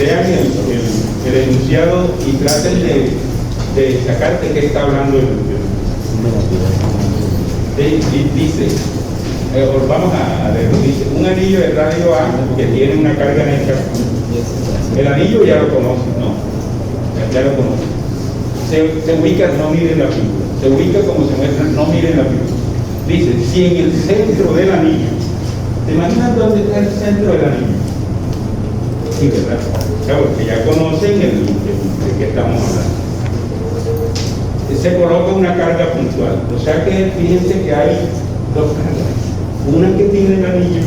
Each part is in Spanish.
lean el enunciado y traten de sacar de qué está hablando el enunciado. Dice, vamos a leerlo, dice, un anillo de radio A que tiene una carga negra. El anillo ya lo conoce, ¿no? Ya lo conoce. Se ubica, no miren la figura, se ubica como se muestra, no miren la figura. Dice, si en el centro del anillo, ¿te imaginas dónde está el centro del anillo? Sí, ¿verdad? Claro, porque ya conocen de qué estamos hablando. Se coloca una carga puntual, o sea que fíjense que hay dos cargas, una que tiene el anillo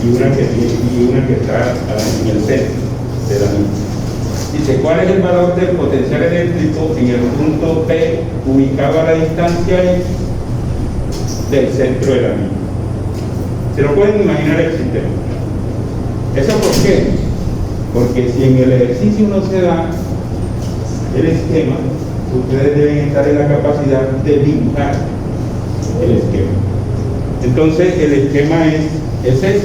y una que está en el centro del anillo. Dice, ¿cuál es el valor del potencial eléctrico en el punto P ubicado a la distancia X del centro del anillo? ¿Se lo pueden imaginar el sistema? ¿Eso por qué? Porque si en el ejercicio no se da el esquema, ustedes deben estar en la capacidad de dibujar el esquema. Entonces el esquema es este.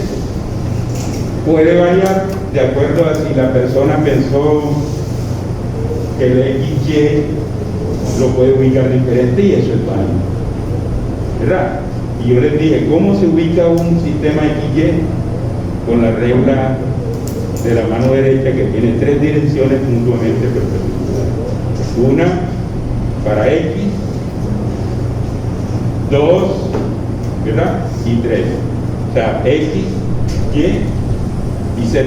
Puede variar de acuerdo a si la persona pensó que el XY lo puede ubicar diferente, y eso es válido, ¿verdad? Y yo les dije, ¿cómo se ubica un sistema XY? Con la regla de la mano derecha, que tiene tres direcciones mutuamente perpendiculares. Una para X, 2, ¿verdad? Y 3. O sea, X, Y y Z.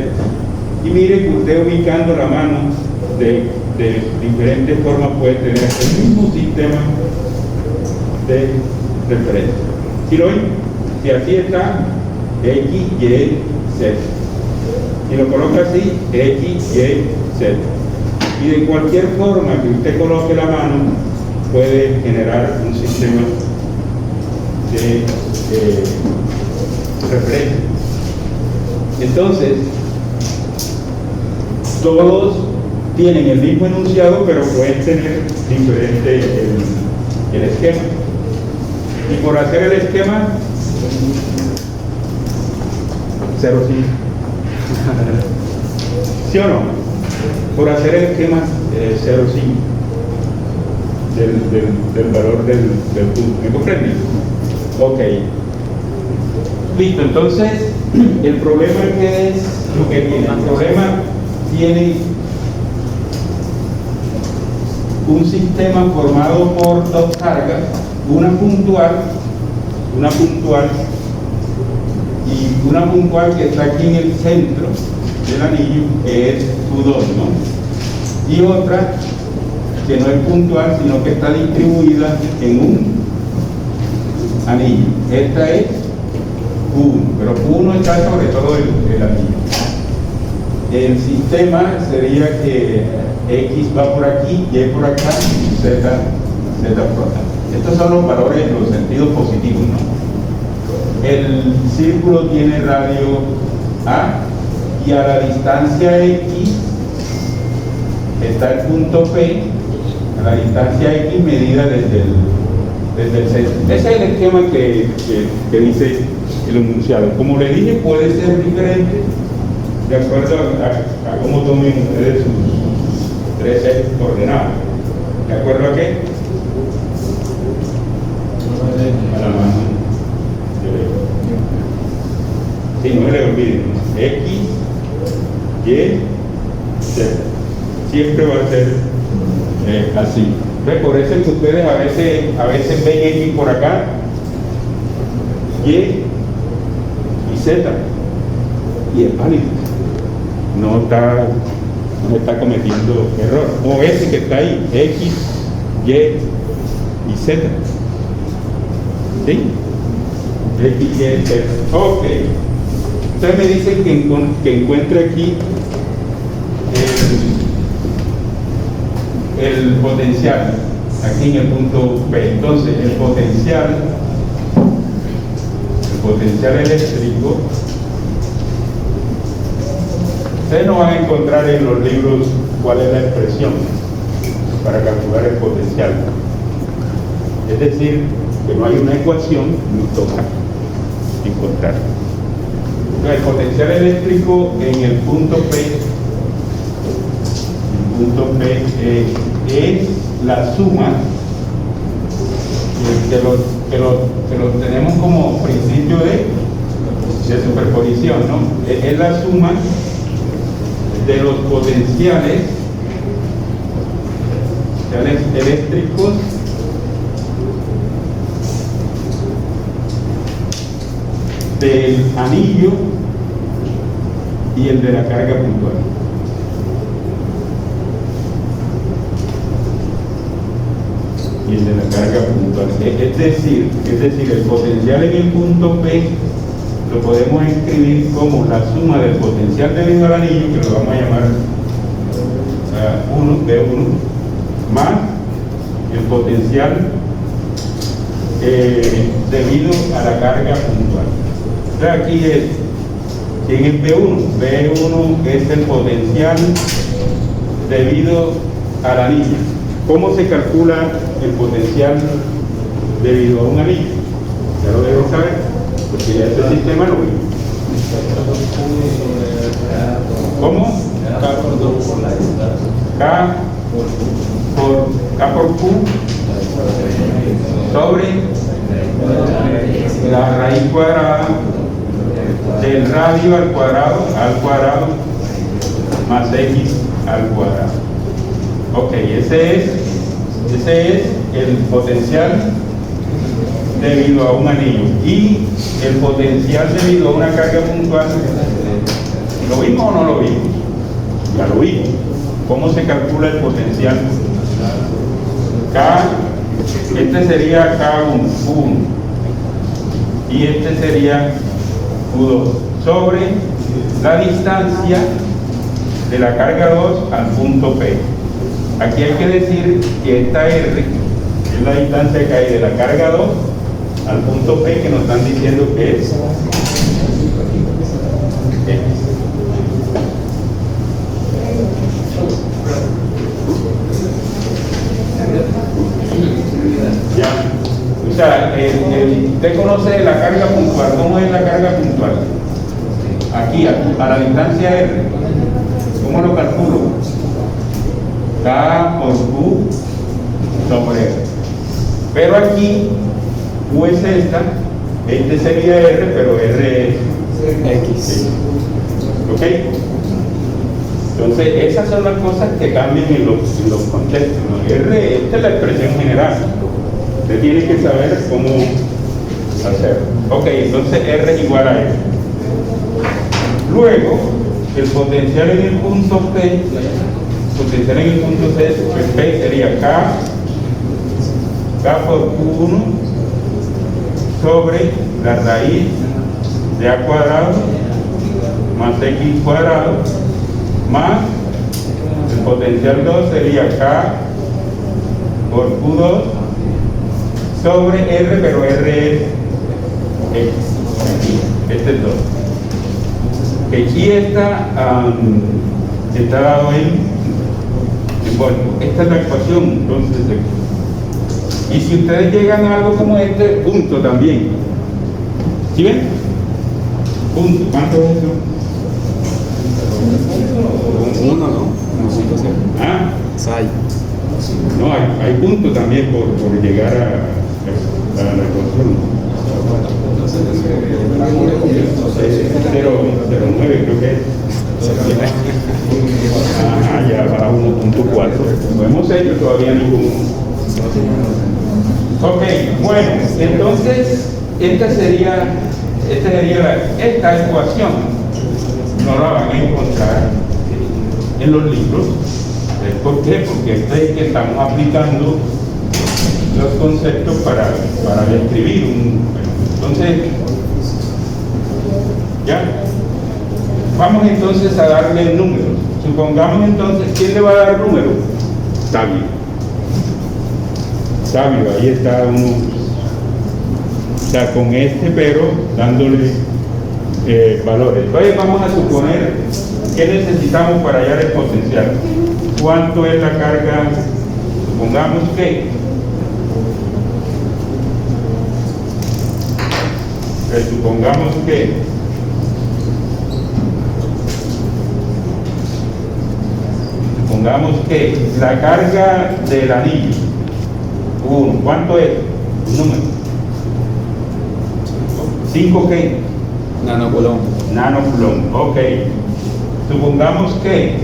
Y mire que usted ubicando la mano de diferentes formas puede tener el mismo sistema de referencia. ¿Sí lo ven? Si así está, X, Y, Z. Si lo coloca así, X, Y, Z. Y de cualquier forma que usted coloque la mano, puede generar un sistema de referencia. Entonces, todos tienen el mismo enunciado, pero pueden tener diferente el esquema. Y por hacer el esquema, 0,5. ¿Sí o no? Por hacer el esquema 0,5 del valor del punto. ¿Me comprenden? Ok. Listo, entonces, el problema que es lo que tiene. El problema tiene un sistema formado por dos cargas, una puntual y una puntual que está aquí en el centro del anillo, que es Q2, ¿no? Y otra que no es puntual, sino que está distribuida en un anillo. Esta es Q1, pero Q1 está sobre todo el anillo. El sistema sería que X va por aquí, Y por acá, Z por acá. Estos son los valores en los sentidos positivos, ¿no? El círculo tiene radio A, y a la distancia X está el punto P, a la distancia X medida desde el centro. Ese es el esquema que dice el enunciado. Como le dije, puede ser diferente de acuerdo a cómo tomen ustedes sus 3 coordenadas. ¿De acuerdo a qué? A la mano derecha. Sí, no me le olviden. X, Y, Z. Siempre va a ser así. Por eso es que ustedes a veces ven X por acá, Y y Z. Y es válido. No está cometiendo error. O ese que está ahí, X, Y y Z. ¿Sí? X, Y, Z. Ok. Entonces me dicen que encuentre aquí el potencial, aquí en el punto P. Entonces el potencial eléctrico, ustedes no van a encontrar en los libros cuál es la expresión para calcular el potencial. Es decir, que no hay una ecuación, nos toca encontrar. El potencial eléctrico en el punto P punto P es la suma que lo tenemos como principio de superposición, ¿no? Es la suma de los potenciales eléctricos del anillo y el de la carga puntual. Y el de la carga puntual. Es decir, el potencial en el punto P lo podemos escribir como la suma del potencial debido al anillo, que lo vamos a llamar B1, más el potencial debido a la carga puntual. Entonces aquí ¿quién es B1? B1 es el potencial debido al anillo. ¿Cómo se calcula el potencial debido a un anillo? Ya lo deben saber, porque ya este sistema lo vimos. ¿Cómo? K por Q sobre la raíz cuadrada del radio al cuadrado más X al cuadrado. Ok, ese es el potencial debido a un anillo. Y el potencial debido a una carga puntual, ¿lo vimos o no lo vimos? Ya lo vimos. ¿Cómo se calcula el potencial? Este sería K1 y este sería Q2 sobre la distancia de la carga 2 al punto P. Aquí hay que decir que esta R es la distancia que hay de la carga 2 al punto P, que nos están diciendo que es X. Ya. O sea, usted conoce la carga puntual. ¿Cómo es la carga puntual? Aquí, a la distancia R. ¿Cómo lo calculo? K por Q sobre R. Pero aquí Q es esta, este sería R, pero R es X. ¿Ok? Entonces, esas son las cosas que cambian en los contextos, ¿no? R, esta es la expresión general. Usted tiene que saber cómo hacerlo. Ok, entonces R es igual a R. Luego, el potencial en el punto P, P sería K por Q1 sobre la raíz de A cuadrado más X cuadrado más el potencial 2 sería K por Q2 sobre R, pero R es X. Este es 2. Okay, y está dado bueno, esta es la ecuación, entonces. Y si ustedes llegan a algo como este, punto también. ¿Sí ven? Punto. ¿Cuánto es eso? Uno, ¿no? ¿Ah? Sai. No, hay punto también por llegar a la ecuación. 0,09 creo que es. Ya va a 1.4. No hemos hecho todavía ningún. Ok, bueno, entonces esta ecuación no la van a encontrar en los libros. ¿Por qué? Porque es que estamos aplicando los conceptos para describir entonces, ya vamos entonces a darle números. Supongamos entonces, ¿quién le va a dar números? Sabio, ahí está uno, o sea, con este pero dándole valores. Entonces vamos a suponer que necesitamos para hallar el potencial. ¿Cuánto es la carga? Supongamos que supongamos que la carga del anillo, 1, ¿cuánto es? Un número. 5 ¿qué? Nanocoulomb. Nanocoulomb, ok. Supongamos que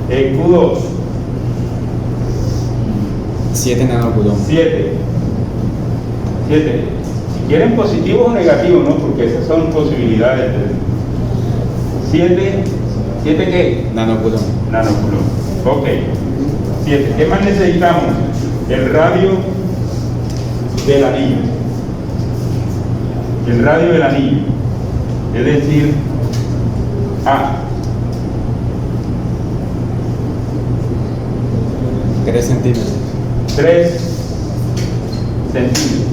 el Q2, 7 nanocoulomb. 7. Si quieren positivos o negativos, ¿no? Porque esas son posibilidades. 7 ¿qué? Nanocoulomb. Nanocoulomb. Ok. 7. ¿Qué más necesitamos? El radio del anillo. El radio del anillo. Es decir, A. 3 centímetros. 3 centímetros.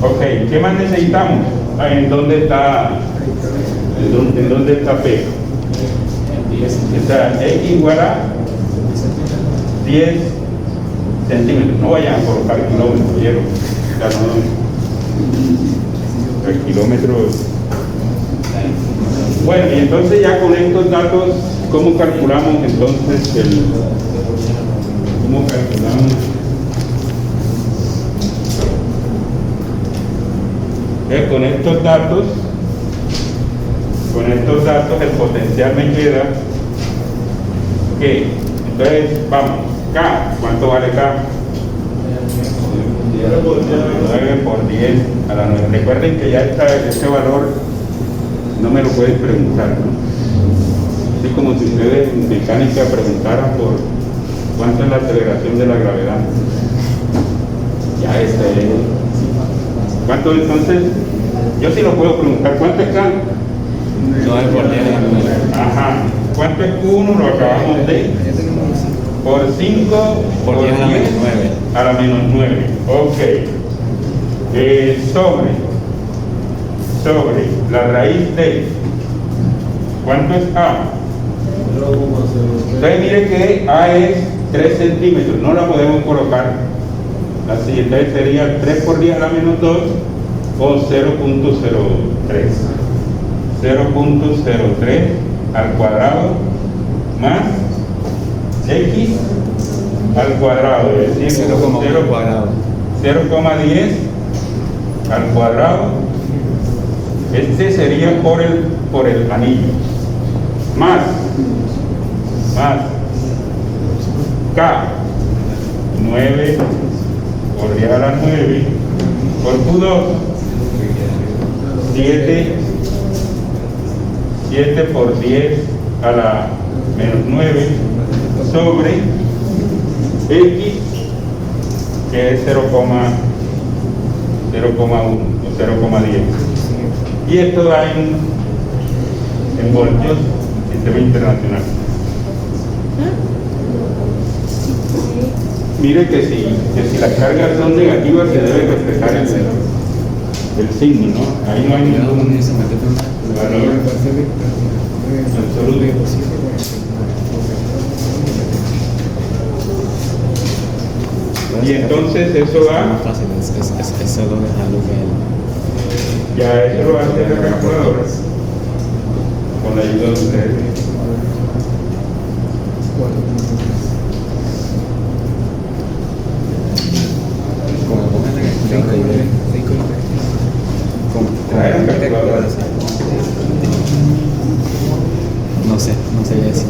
Ok, ¿qué más necesitamos? ¿En dónde está? ¿En dónde está P? Está X igual a 10 centímetros. No vayan a colocar kilómetros, ¿vieron? O sea, no, el kilómetro. Bueno, y entonces ya con estos datos, ¿cómo calculamos entonces cómo calculamos? Con estos datos el potencial me queda que, entonces vamos, K, ¿cuánto vale K? 9 por 10 a la 9. Recuerden que ya este valor no me lo pueden preguntar, ¿no? Así como si ustedes en mecánica preguntaran por cuánto es la aceleración de la gravedad. Ya ¿cuánto entonces? Yo sí lo puedo preguntar. ¿Cuánto es K? 9 por 10 a la 9. Ajá. ¿Cuánto es Q1? Lo acabamos de. Por 5 Por 10 a la menos 9. A la menos 9. Ok. Sobre la raíz de. ¿Cuánto es A? Entonces mire que A es 3 centímetros. No la podemos colocar así. Entonces sería 3 por 10 a la menos 2 o 0.03. 0.03 al cuadrado más X al cuadrado, es decir, 0,1 cuadrado. 0,10 al cuadrado. Este sería por el anillo. Más K, 9 por 10 a la 9 por Q2, 7 por 10 a la menos 9 sobre X, que es 0,1 o 0,10. Y esto da en voltios, sistema internacional. Mire que si las cargas son negativas se debe respetar el signo, ¿no? Ahí no hay ningún valor absoluto. Y entonces eso va. Más fácil, es solo dejarlo que Ya eso lo hace la calculadora con la ayuda de ustedes. como pongan Traer un calculador. no sé decir.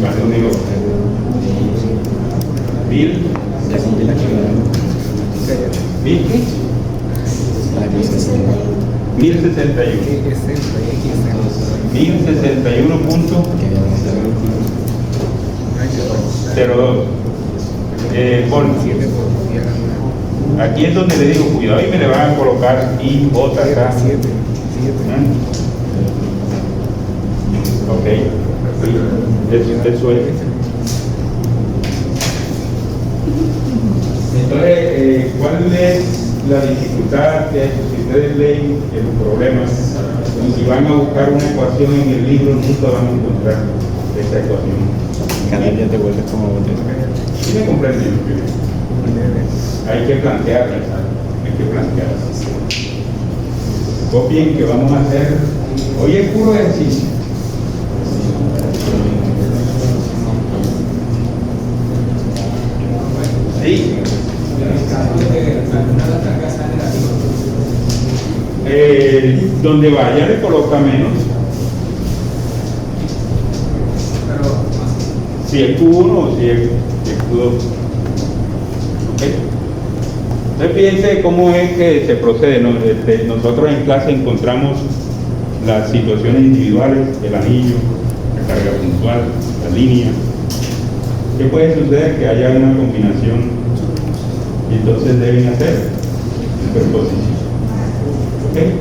¿Cuánto digo? 1000. Ya cumplí la actividad. 1000. 1061. 1061 punto 02 voltios. Aquí es donde le digo, cuidado, y me le van a colocar I, J, K. Ok. Eso es. Entonces, ¿cuál es la dificultad que si ustedes leen los problemas y van a buscar una ecuación en el libro, nunca van a encontrar esa ecuación. Cada día te vuelves como botella. ¿Sí me comprenden? Hay que plantearlas, hay que plantearlas. Copien que vamos a hacer, hoy es puro ejercicio. Sí. Donde vaya le coloca menos. Si es Q1 o si es Q2. ¿Okay? Entonces fíjense cómo es que se procede. Nosotros en clase encontramos las situaciones individuales, el anillo, la carga puntual, la línea. ¿Qué puede suceder? Que haya una combinación y entonces deben hacer superposición. ¿Okay?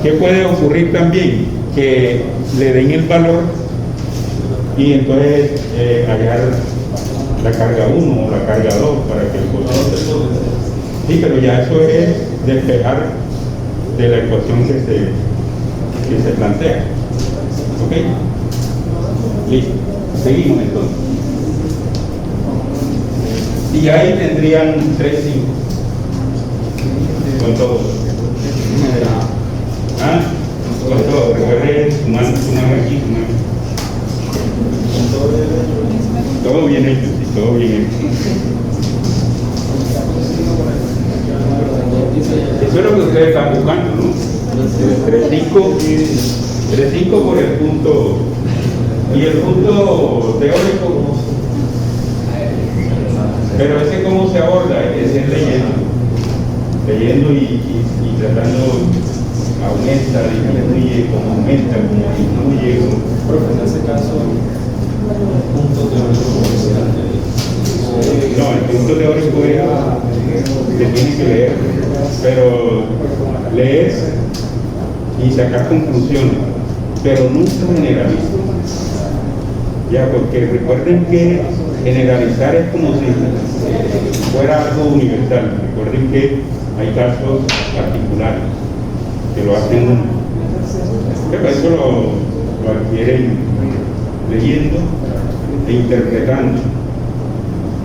¿Qué puede ocurrir también? Que le den el valor y entonces hallar la carga 1 o la carga 2 para que el coseno. Sí, pero ya eso es despejar de la ecuación que se plantea. ¿Ok? Listo. Seguimos entonces. Y ahí tendrían 3, 5. Con todo. ¿Ah? Con todo. Recuerden, sumar aquí, sumar. Todo bien hecho, sí, todo bien hecho. Eso es lo que ustedes están buscando, ¿no? 3,5 por el punto. Y el punto teórico. Pero ese cómo se aborda, es leyendo y tratando, aumenta, disminuye, como aumenta, como disminuye. Profe, en ese caso, el punto teórico no, el punto teórico es que tienes que leer, pero lees y sacar conclusiones, pero nunca generalizar. Ya, porque recuerden que generalizar es como si fuera algo universal. Recuerden que hay casos particulares que lo hacen uno. Pero eso lo adquieren leyendo e interpretando.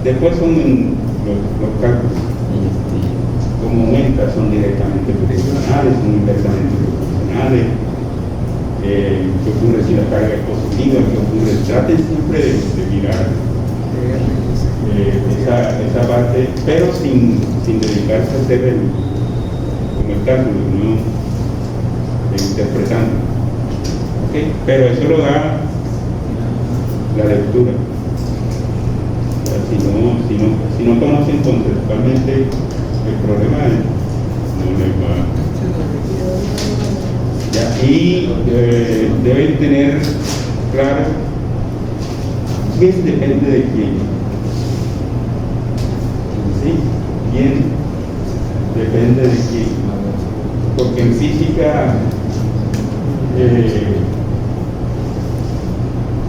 Después son los cálculos. Como aumenta, son directamente proporcionales, son inversamente proporcionales. ¿Qué ocurre si la carga es positiva? ¿Qué ocurre? Traten siempre de mirar esa parte, pero sin dedicarse a hacer como el cálculo, no interpretando. ¿Okay? Pero eso lo da la lectura. Si no conocen conceptualmente el problema, no les va. Ya, y deben tener claro quién depende de quién. ¿Sí? ¿Quién depende de quién? Porque en física,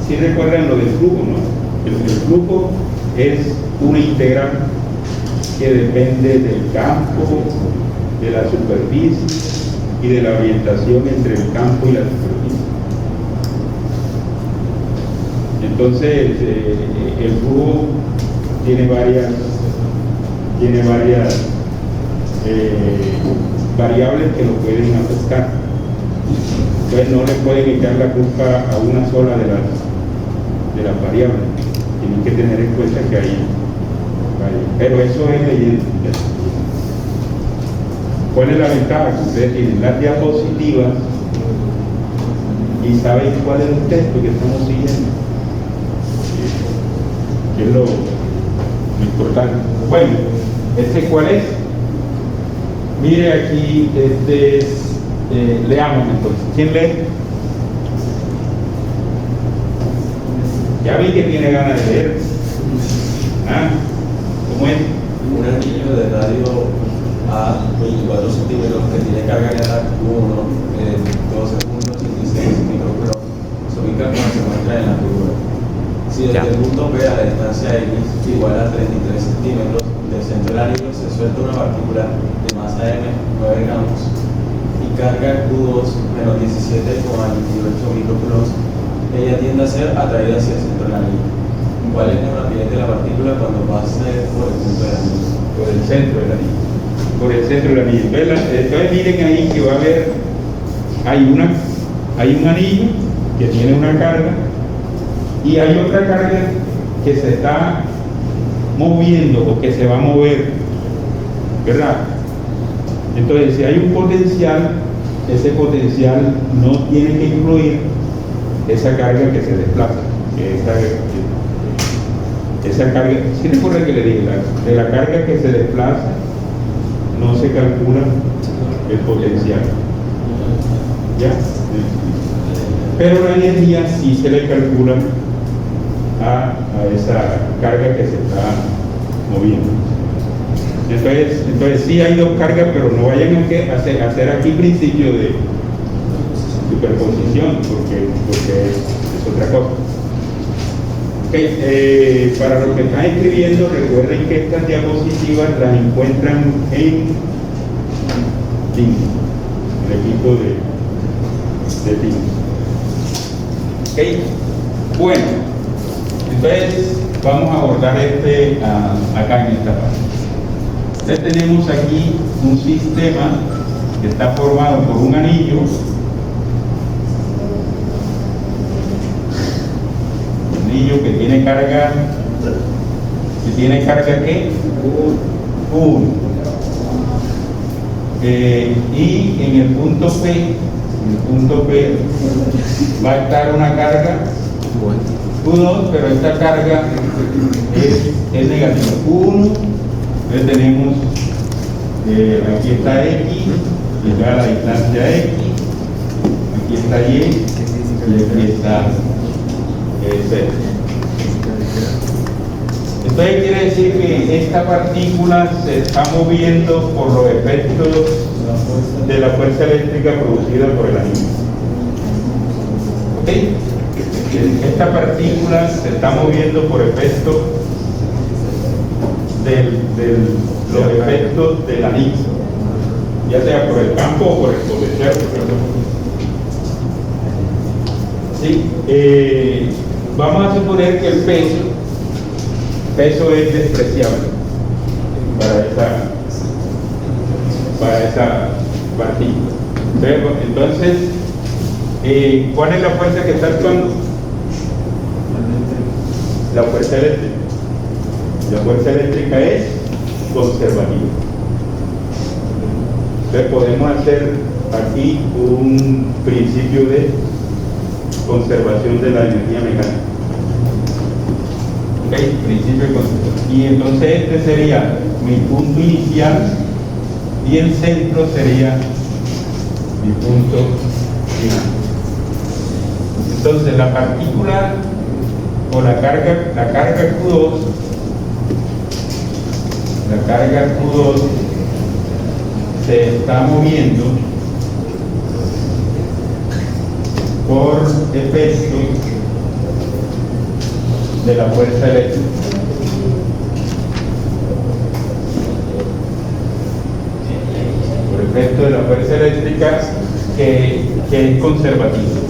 si recuerdan lo del flujo, ¿no? El flujo es una integral que depende del campo, de la superficie y de la orientación entre el campo y la superficie. Entonces, el flujo tiene varias variables que lo pueden afectar. Entonces, no le pueden echar la culpa a una sola de las variables. Tienen que tener en cuenta que hay varias. Pero eso es leyendo. ¿Cuál es la ventaja? Que ustedes tienen las diapositivas y saben cuál es el texto que estamos siguiendo, que es lo importante. Bueno, ¿este cuál es? Mire aquí, este es, leamos entonces. ¿Quién lee? Ya vi que tiene ganas de leer. ¿Ah? ¿Cómo es? un anillo de radio a 24 centímetros que tiene carga negativa 1 en 12.86 microculos se ubica como se muestra en la figura. Si desde el punto B a la distancia X igual a 33 centímetros, del centro del anillo se suelta una partícula de masa m, 9 gramos, y carga Q2 menos 17,28 microcoulombs, ella tiende a ser atraída hacia el centro del anillo. ¿Cuál es la rapidez de la partícula cuando pase por el punto del anillo? Por el centro del anillo. Por el centro del anillo. Entonces miren ahí que va a haber, hay un anillo que tiene una carga y hay otra carga que se está moviendo o que se va a mover, ¿verdad? Entonces, si hay un potencial, ese potencial no tiene que incluir esa carga que se desplaza. Esa carga, ¿sí recuerda que le dije? De la carga que se desplaza no se calcula el potencial. ¿Ya? Pero la energía sí se le calcula a esa carga que se está moviendo. Entonces sí hay dos cargas, pero no vayan a hacer aquí principio de superposición, porque es otra cosa. Okay, para los que están escribiendo, recuerden que estas diapositivas las encuentran en Teams, el equipo de Teams. Okay. Bueno, entonces vamos a abordar acá en esta parte. Entonces tenemos aquí un sistema que está formado por un anillo, que tiene carga, ¿qué? 1. Y en el punto P va a estar una carga Q2, pero esta carga es negativa. 1, entonces tenemos, aquí está X, y ya la distancia X, aquí está Y, y aquí está Z. Entonces quiere decir que esta partícula se está moviendo por los efectos de la fuerza eléctrica producida por el anillo. ¿Ok? Esta partícula se está moviendo por efectos de los efectos del anillo, ya sea por el campo o por el potencial. ¿Sí? Vamos a suponer que el peso es despreciable para esa partícula. Entonces, ¿cuál es la fuerza que está actuando? La fuerza eléctrica. La fuerza eléctrica es conservativa. Entonces podemos hacer aquí un principio de conservación de la energía mecánica. ¿Ok? Principio de conservación. Y entonces este sería mi punto inicial y el centro sería mi punto final. Entonces la partícula o la carga Q2, se está moviendo por efecto de la fuerza eléctrica. Por efecto de la fuerza eléctrica que es conservativa.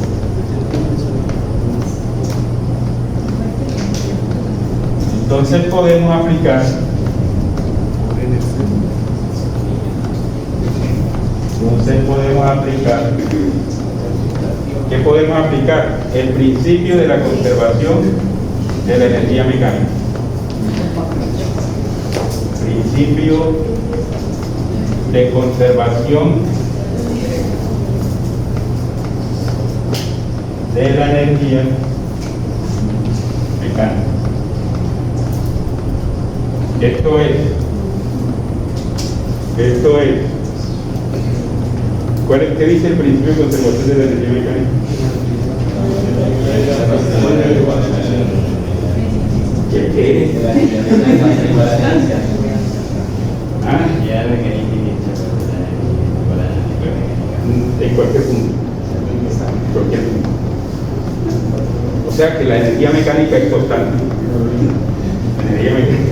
Entonces podemos aplicar ¿qué podemos aplicar? El principio de la conservación de la energía mecánica. Principio de conservación de la energía mecánica. Esto es, ¿qué dice el principio de conservación de la energía mecánica? ¿Qué es? En cualquier punto. O sea que la energía mecánica es constante. La energía mecánica.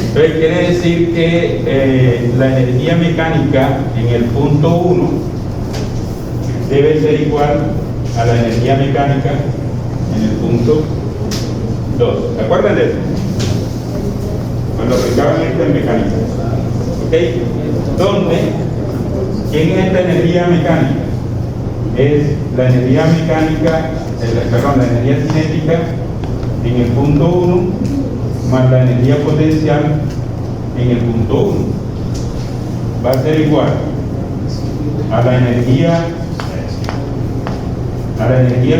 Entonces quiere decir que la energía mecánica en el punto 1 debe ser igual a la energía mecánica en el punto 2. ¿Se acuerdan de eso? Cuando aplicaban esto en mecánica. ¿Ok? ¿Dónde? ¿Quién es esta energía mecánica? Es la energía mecánica, la energía cinética en el punto 1 más la energía potencial en el punto 1. Va a ser igual a la energía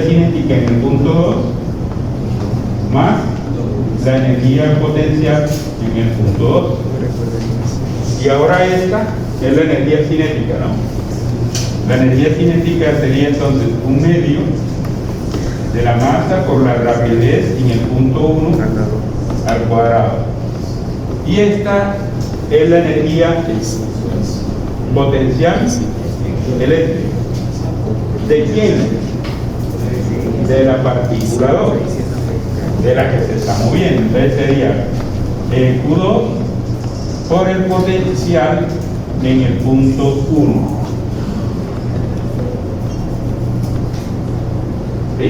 cinética en el punto 2 más la energía potencial en el punto 2. Y ahora esta es la energía cinética, ¿no? La energía cinética sería entonces un medio de la masa por la rapidez en el punto 1 al cuadrado. Y esta es la energía potencial eléctrica. ¿De quién? De la partícula 2, de la que se está moviendo. Entonces sería Q2 por el potencial en el punto 1. ¿Sí?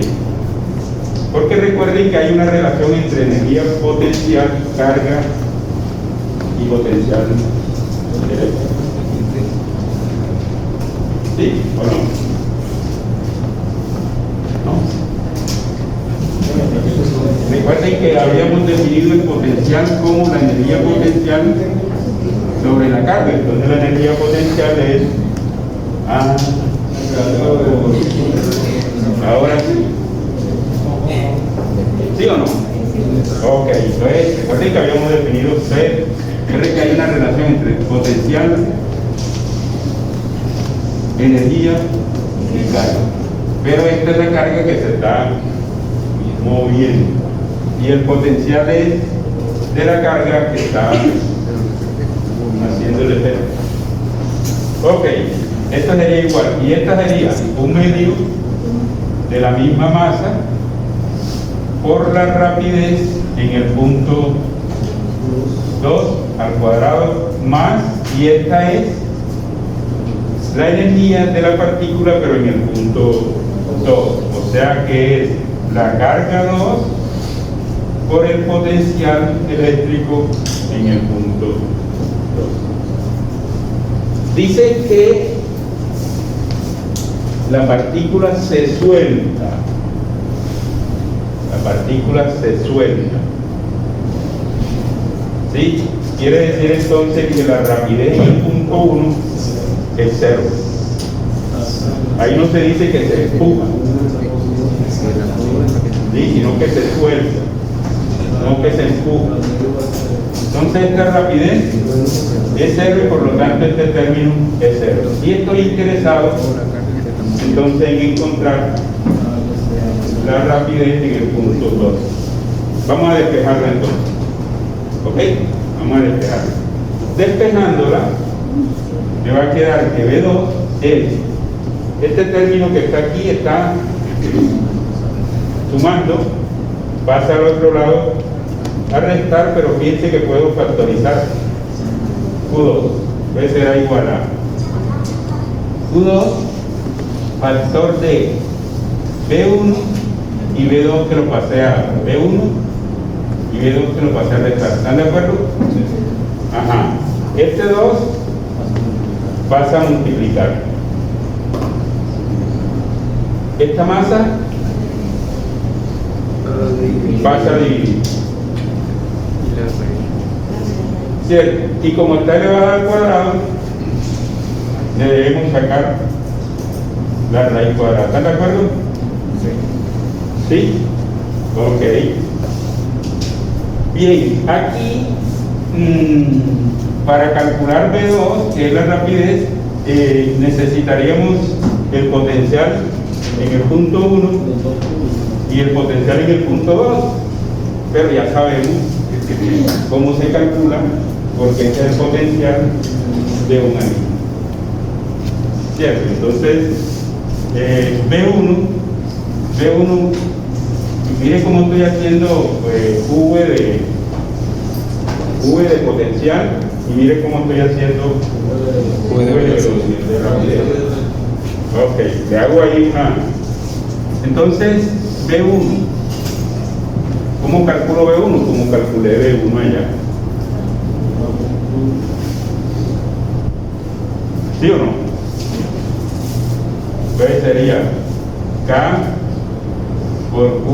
Porque recuerden que hay una relación entre energía potencial, carga y potencial eléctrico. ¿Sí o no? ¿No? Recuerden que habíamos definido el potencial como la energía potencial sobre la carga. Entonces la energía potencial es ahora sí. ¿Sí o no? Ok, entonces recuerden que habíamos definido C, que hay una relación entre potencial, energía y carga. Pero esta es la carga que se está moviendo. Y el potencial es de la carga que está haciendo el efecto. Ok, esta sería igual. Y esta sería un medio de la misma masa por la rapidez en el punto 2 al cuadrado más, y esta es la energía de la partícula pero en el punto 2, o sea que es la carga 2 por el potencial eléctrico en el punto 2. Dice que la partícula se suelta. La partícula se suelta. ¿Sí? Quiere decir entonces que la rapidez en el punto 1 es 0. Ahí no se dice que se empuja, ¿sí? Sino que se suelta, no que se empuja. Entonces esta rapidez es 0 y por lo tanto este término es 0. Y estoy interesado entonces en encontrar la rapidez en el punto 2. Vamos a despejarla entonces. ¿Ok? Vamos a despejarla. Despejándola, me va a quedar que B2 es este término que está aquí, está sumando, pasa al otro lado a restar, pero piense que puedo factorizar Q2. Entonces será igual a Q2 factor de B1 y B2 que lo pasé a B1 y B2 que lo pasé a restar. ¿Están de acuerdo? Ajá. Este 2 pasa a multiplicar. Esta masa pasa a dividir. ¿Cierto? Y como está elevada al cuadrado, le debemos sacar la raíz cuadrada. ¿Están de acuerdo? ¿Sí? Ok. Bien, aquí para calcular B2, que es la rapidez, necesitaríamos el potencial en el punto 1 y el potencial en el punto 2, pero ya sabemos cómo se calcula porque este es el potencial de un anillo. ¿Cierto? Entonces, B1, mire cómo estoy haciendo V V de potencial, y mire cómo estoy haciendo V de velocidad. de rapidez. Ok, le hago ahí una. Entonces, B1. ¿Cómo calculo B1? Como calculé B1 allá. ¿Sí o no? Entonces sería K por Q.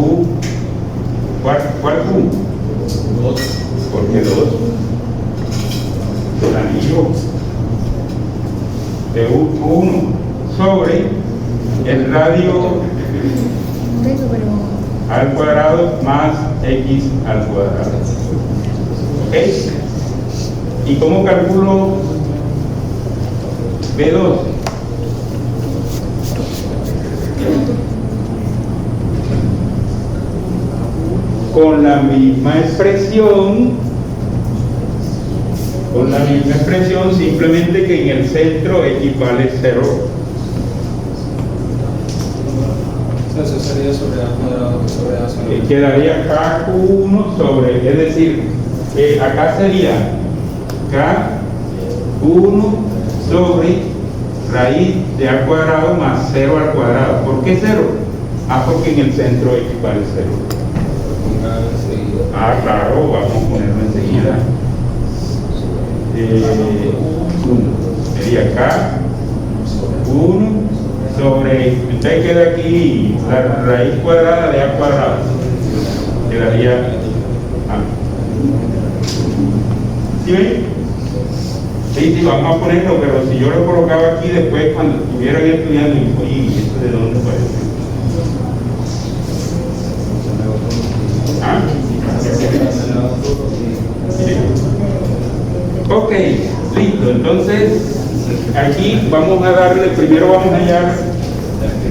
¿Cuál Q? 2. ¿Por qué 2? El anillo de U1 sobre el radio al cuadrado más X al cuadrado. ¿Ok? ¿Y cómo calculo B2? Con la misma expresión, simplemente que en el centro X vale 0. Eso sería sobre A cuadrado sobre A sobre Quedaría KQ1 sobre, es decir, acá sería KQ1 sobre raíz de A cuadrado más 0 al cuadrado. ¿Por qué 0? Porque en el centro X vale 0. Claro, vamos a ponerlo enseguida. Sería K1 sobre, entonces queda aquí la raíz cuadrada de A cuadrado. Quedaría A. ¿Sí ven? Sí, vamos a ponerlo, pero si yo lo colocaba aquí después cuando estuvieran estudiando, y ¿esto de dónde parece? Ok, listo. Entonces, aquí vamos a darle, primero vamos a hallar,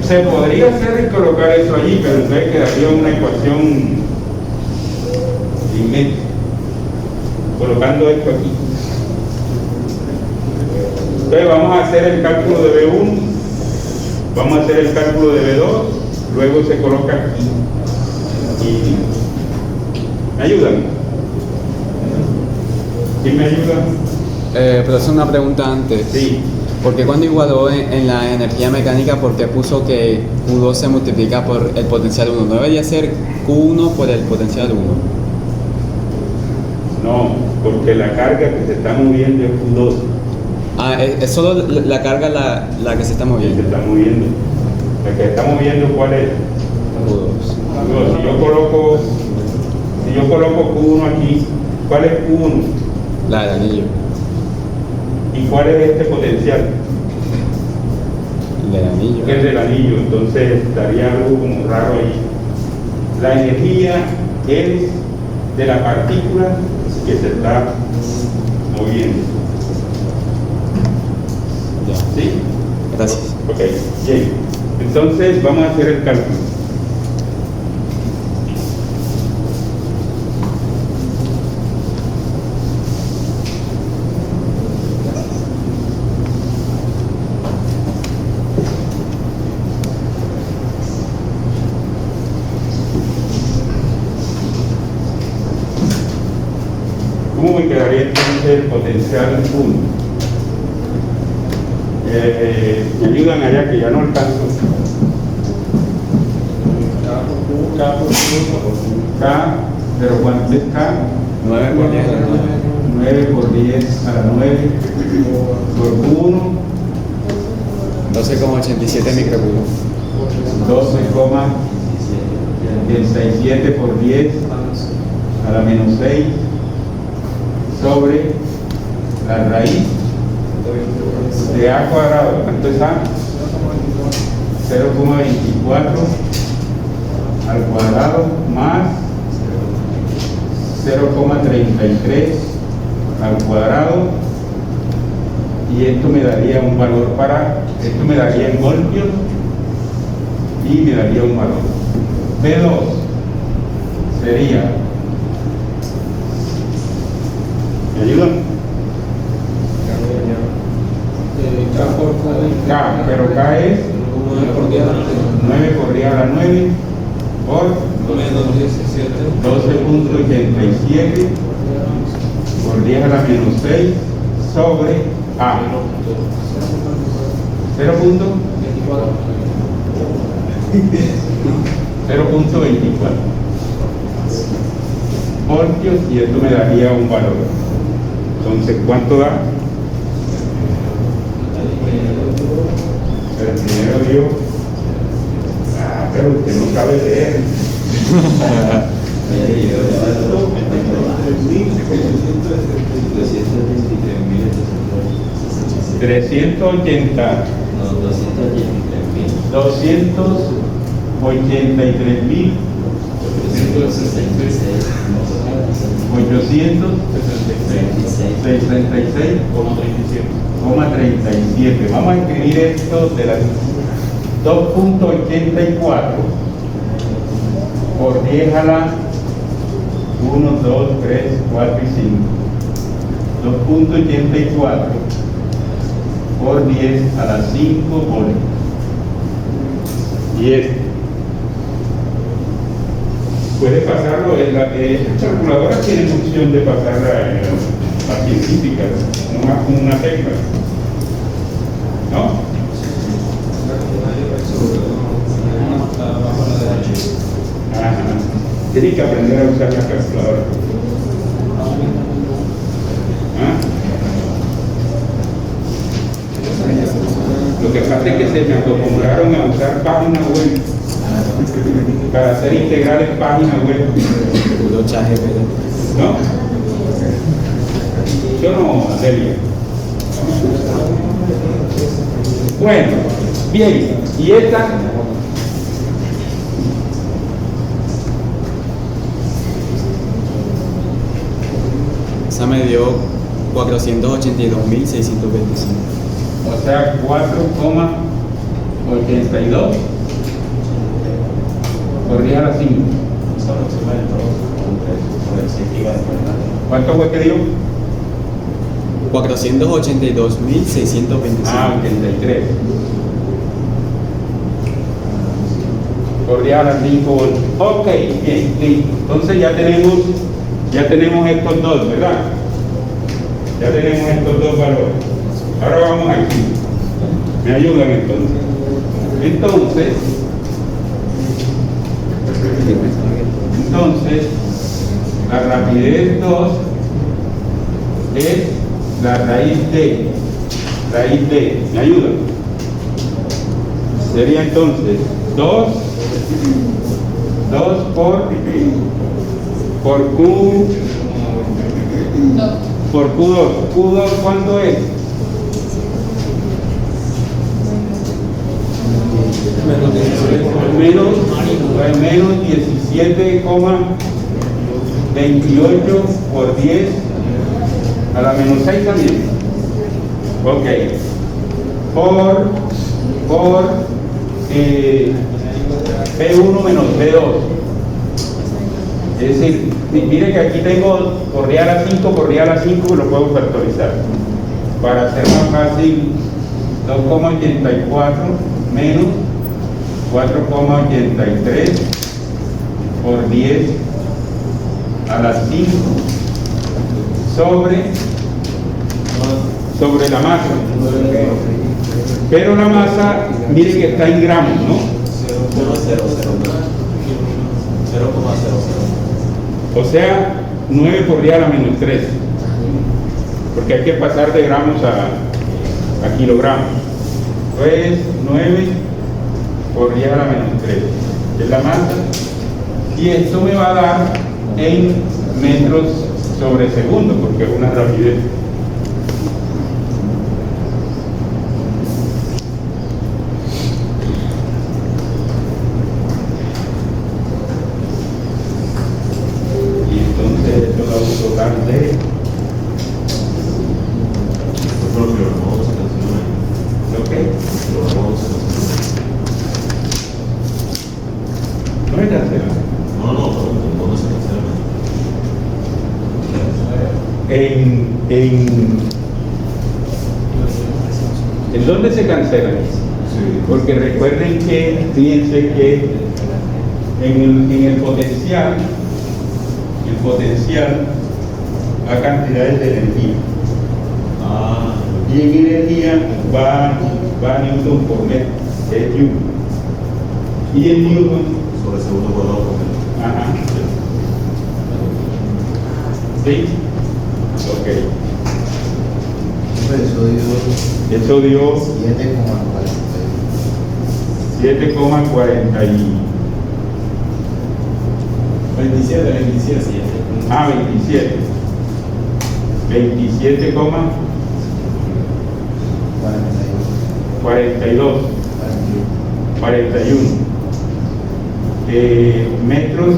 se podría hacer y colocar eso allí, pero entonces quedaría una ecuación inmensa, colocando esto aquí. Entonces vamos a hacer el cálculo de B1, vamos a hacer el cálculo de B2, luego se coloca aquí. Y ¿me ayudan? ¿Sí me ayudan? Pero es una pregunta antes. Sí. ¿Por qué cuando igualó en la energía mecánica, por qué puso que Q2 se multiplica por el potencial 1? ¿No debería ser Q1 por el potencial 1? No, porque la carga que se está moviendo es Q2. Es solo la carga la que se está Que moviendo. se está moviendo. La que está moviendo, ¿cuál es? Q2. Digo, si yo coloco Q1 aquí, ¿cuál es Q1? La del anillo. ¿Y cuál es este potencial? El del anillo. El del anillo. Entonces estaría algo como raro ahí. La energía es de la partícula que se está moviendo. Ya. ¿Sí? Gracias. Ok, bien. Entonces vamos a hacer el cálculo. ¿Cómo me quedaría entonces el potencial 1? Me ayudan allá que ya no alcanzo. K, pero ¿cuánto es K? 9 por 10 a la 9. 9 por 10 a la 9 por 1, 12,87 microcubios. 12,17 por 10 a la menos 6 sobre la raíz de A cuadrado. ¿Cuánto es A? 0,24 al cuadrado más 0,33 al cuadrado, y esto me daría un valor esto me daría en voltios y me daría un valor. B2 sería, ¿me ayudan? K, pero K es 9 por 10 a la 9. 9 por 10 a la 9 por Menos 17. 12,87 por 10 a la menos 6 sobre A. 0.24. 0.24 voltios, y esto me daría un valor. Entonces, ¿cuánto da? El primero dio. Pero usted no sabe leer. 380. 283.866,36. Vamos a escribir esto de las 2.84 por 10 a la 1, 2, 3, 4 y 5. 2.84 por 10 a la 5 voltios. Y esto puede pasarlo, estas calculadoras tienen opción de pasarla a científica, una tecla, ¿no? Ajá. Tienen que aprender a usar la calculadora. ¿Ah? Lo que pasa es que se me acostumbraron a usar páginas web para hacer integrales páginas web. ¿No? Yo no, Delia. Bueno, bien, y esta me dio 482.625. o sea, 4,82 por 10 a la 5. ¿Cuánto fue que dio? 482.625. Ah, 83. Por 10 a la 5 voltios. Ok, bien, listo. Entonces ya tenemos estos dos, ¿verdad? Ya tenemos estos dos valores. Ahora vamos aquí. ¿Me ayudan entonces? Entonces, la rapidez 2 es la raíz de. ¿Me ayudan? Sería entonces 2 por Q por Q2. ¿Q2 cuánto es? Menos 17,28 por 10 a la menos 6 también. Ok. Por P1 menos P2. Es decir, miren que aquí tengo por D a la 5, por D a la 5 lo puedo factorizar. Para hacer más fácil, 2,84 menos 4,83 por 10 a la 5 sobre la masa. Pero la masa, mire que está en gramos, ¿no? 0,00. O sea, 9 por 10 a la menos 3. Porque hay que pasar de gramos a kilogramos. Entonces, 9 por 10 a la menos 3. Es la masa. Y esto me va a dar en metros sobre segundo, porque es una rapidez. ¿En dónde se cancelan? Porque recuerden que, fíjense que en el potencial a cantidades de energía. Ah, Y en energía va Newton por metro, que es Joule. Y en Newton, sobre segundo por dos. ajá. ¿Sí? Ok. Eso dio 7,40 y... 27. Ah, 27. 27,42. 41 metros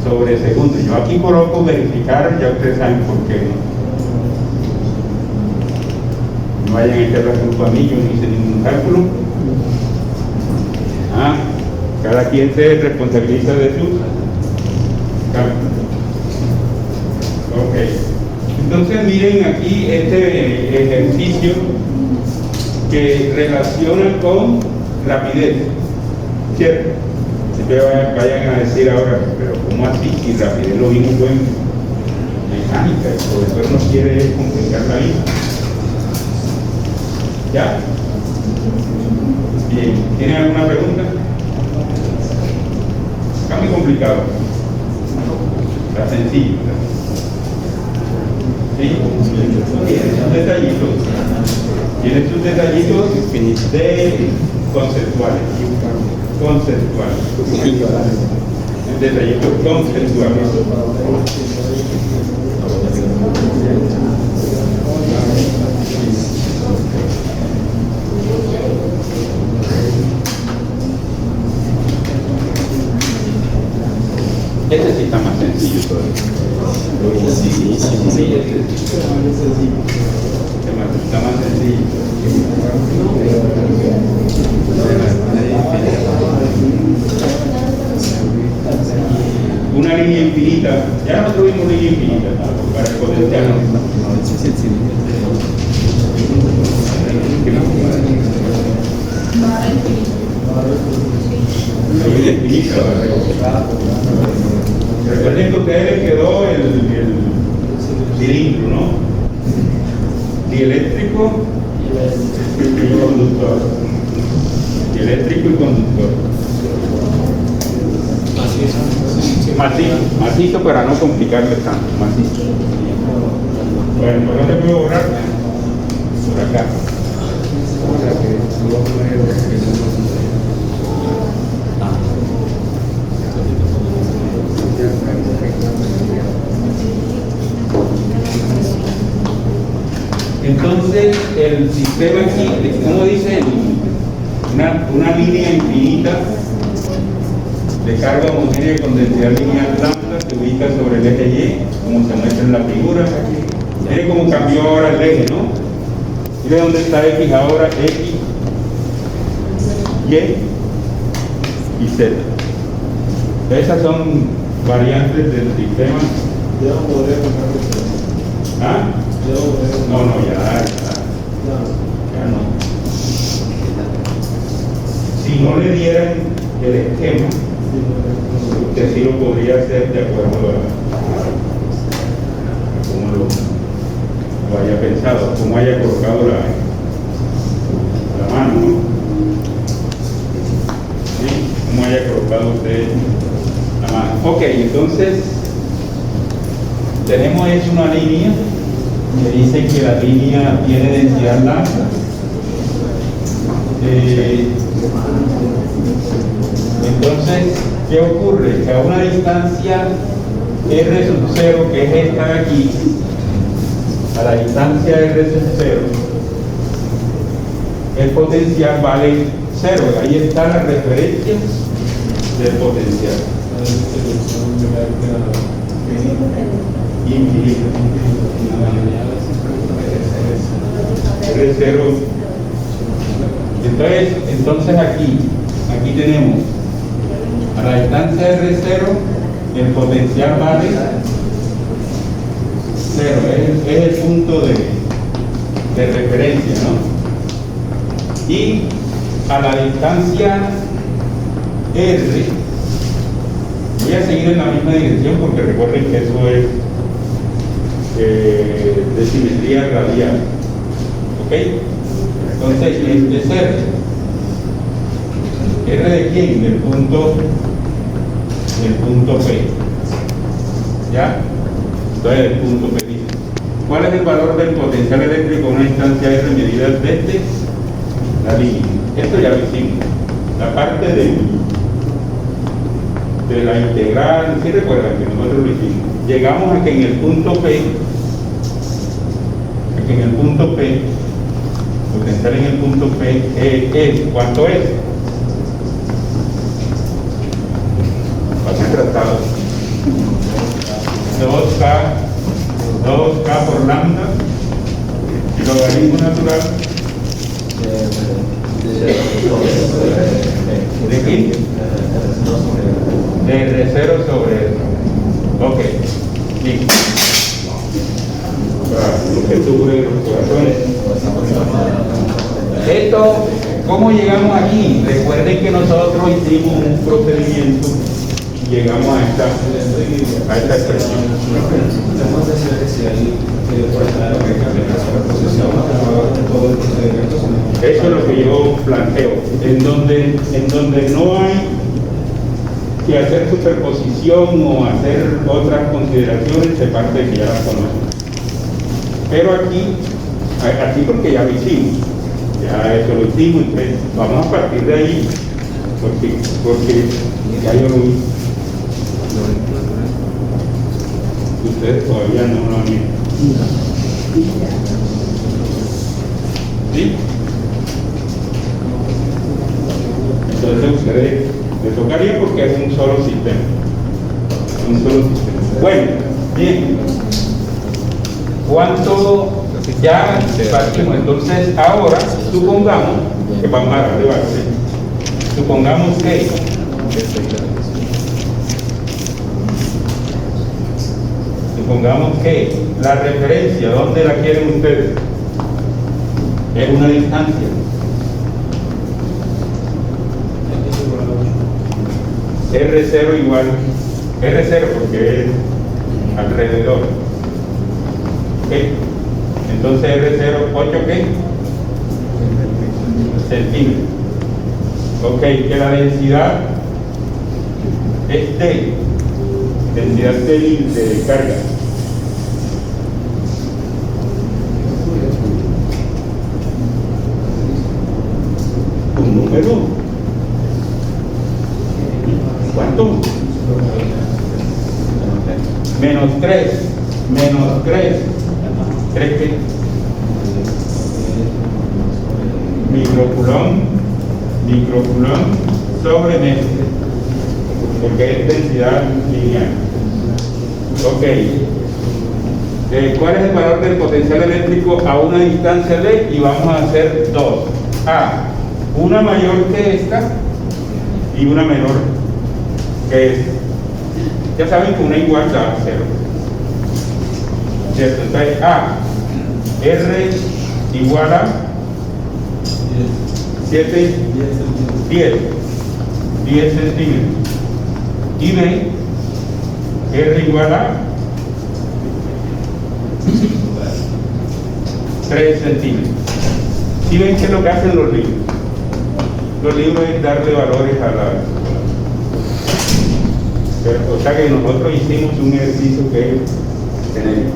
sobre segundo. Yo aquí coloco verificar, ya ustedes saben por qué. No vayan a echar la culpa a mí, yo no hice ningún cálculo. Cada quien se responsabiliza de sus cálculos. Ok. Entonces miren aquí este ejercicio que relaciona con rapidez, ¿cierto? Siempre vayan a decir ahora, pero ¿cómo así? Si rapidez lo mismo fue en mecánica, el profesor no quiere complicar la vida. ¿Ya? Bien, ¿tienen alguna pregunta? Está muy complicado. Está sencillo. ¿Sí? Tiene sus detallitos. Tiene sus detallitos de conceptuales. Detallitos conceptuales. Este sí está más sencillo todavía. Sí, está más sencillo. Una línea infinita. Ya nosotros vimos línea infinita para el potencial. Línea infinita. Recuerden que a ustedes les quedó el cilindro, ¿no? Dieléctrico y conductor. Dieléctrico y conductor. Macizo para no complicarle tanto. Macizo. Bueno, ¿por dónde puedo borrar? Por acá. Entonces, el sistema aquí, ¿cómo dice? Una línea infinita de carga homogénea con densidad lineal lambda se ubica sobre el eje Y, como se muestra en la figura. Miren cómo cambió ahora el eje, ¿no? Miren dónde está X ahora, X, Y y Z. Esas son variantes del sistema. Ya no podría cambiar de tema. ¿Ah? Ya no podría cambiar. No, ya no. Si no le dieran el esquema, usted sí lo podría hacer de acuerdo a cómo lo haya pensado, cómo haya colocado la mano, ¿no? ¿Sí? Cómo haya colocado usted la mano. Ok, entonces tenemos hecho una línea que dice que la línea tiene densidad lambda. Entonces, ¿qué ocurre? Que a una distancia R sub 0, que es esta de aquí, a la distancia R sub 0, el potencial vale 0. Ahí está la referencia del potencial. Infinito. R0. Entonces aquí tenemos a la distancia R0, el potencial vale 0, es el punto de referencia, ¿no? Y a la distancia R, voy a seguir en la misma dirección porque recuerden que eso es de simetría radial. ¿Ok? Entonces, este es R. ¿R de quién? Del punto P. ¿Ya? Entonces, el punto P dice, ¿cuál es el valor del potencial eléctrico en una instancia R medida desde la línea? Esto ya lo hicimos. La parte de la integral, si recuerdan que nosotros lo hicimos. Llegamos a que en el punto P, potencial en el punto P es, ¿cuánto es? Pasan tratados. 2K por lambda, logaritmo natural de 15 de R0 sobre R. Ok, listo. Lo que tuve en los corazones. Esto, ¿cómo llegamos aquí? Recuerden que nosotros hicimos un procedimiento y llegamos a esta expresión. Podemos decir que si hay por ejemplo que cambia la superposición, todo el procedimiento. Eso es lo que yo planteo, en donde no hay que hacer superposición o hacer otras consideraciones, se parte que ya las conocemos. Pero aquí porque ya lo hicimos, ya eso lo hicimos, entonces vamos a partir de ahí, porque ya yo lo hice. Ustedes todavía no lo han visto. ¿Sí? Entonces ustedes les tocaría porque es un solo sistema. Bueno, bien. ¿Cuánto ya partimos? Entonces ahora supongamos que vamos a darle base. Supongamos que la referencia, ¿dónde la quieren ustedes? Es una distancia. R0 igual, R0 porque es alrededor. ¿Ok? Entonces R0, 8 ¿qué? Centímetros. Ok, que la densidad es T, densidad de carga. Un número. ¿Cuánto? Menos 3. ¿3 qué? Microcoulomb sobre metro, porque es densidad lineal. Ok. ¿Cuál es el valor del potencial eléctrico a una distancia D? Y vamos a hacer dos. Una mayor que esta y una menor que esta. Ya saben que una igual da 0. ¿Cierto? Entonces, R igual a 10 centímetros. Y B, R igual a 3 centímetros. ¿Sí ven qué es lo que hacen los libros? Los libros es darle valores a la... O sea que nosotros hicimos un ejercicio que es general.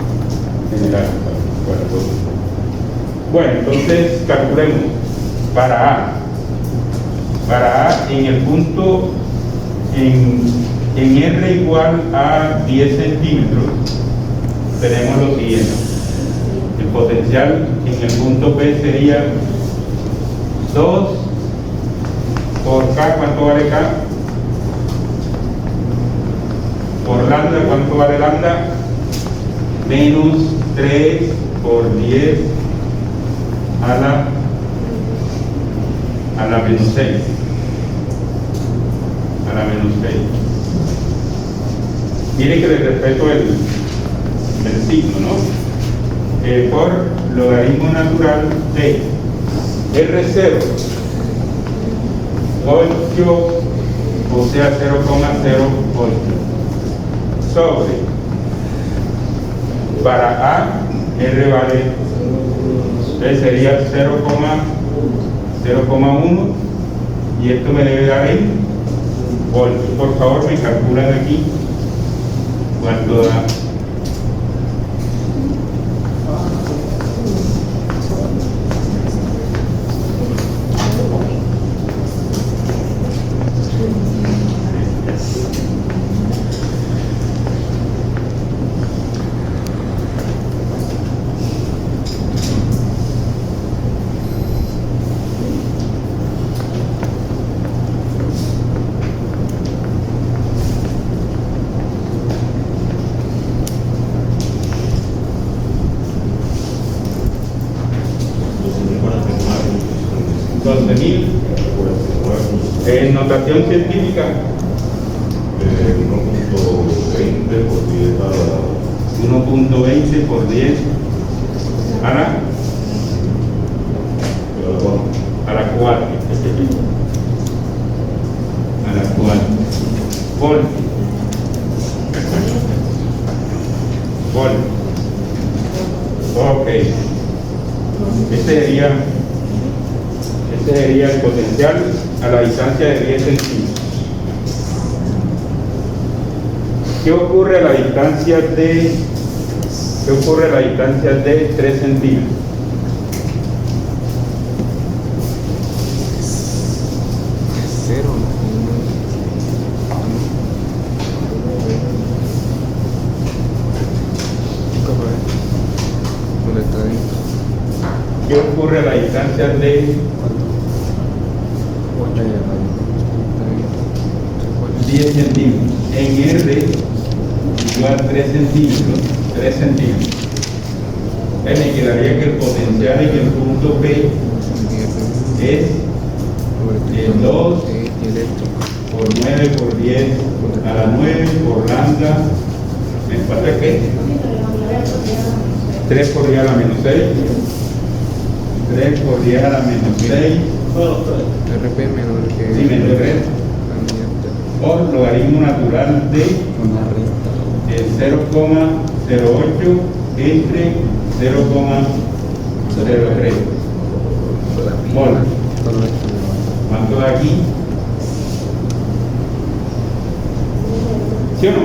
Bueno, entonces calculemos para A en el punto en R igual a 10 centímetros tenemos lo siguiente. El potencial en el punto P sería 2 por K, ¿cuánto vale K? Por lambda, ¿cuánto vale lambda? Menos 3 por 10 a la menos 6. A la menos 6. Miren que les respeto el signo, ¿no? Por logaritmo natural de R0, 8, o sea 0,08, sobre para A, R vale, entonces sería 0,1 y esto me debe dar en voltios. Por favor, me calculan aquí cuánto da. En notación científica, 1.20 por 10 a la 1.20 por 10 a la 4. A la 4. Volt. Ok. Este sería el potencial a la distancia de 10 centímetros. ¿Qué ocurre a la distancia de 3 centímetros? Cero. ¿Qué ocurre a la distancia de 10 centímetros? En R igual 3 centímetros. Me quedaría que el potencial en el punto P es 2 por 9 por 10 a la 9 por lambda. ¿Me falta qué? 3 por 10 a la menos 6. 3 por 10 a la menos 6. RP menor que Sí, menos 3. Por logaritmo natural de 0,08 entre 0,03 mol. ¿Cuánto da aquí? ¿Sí o no?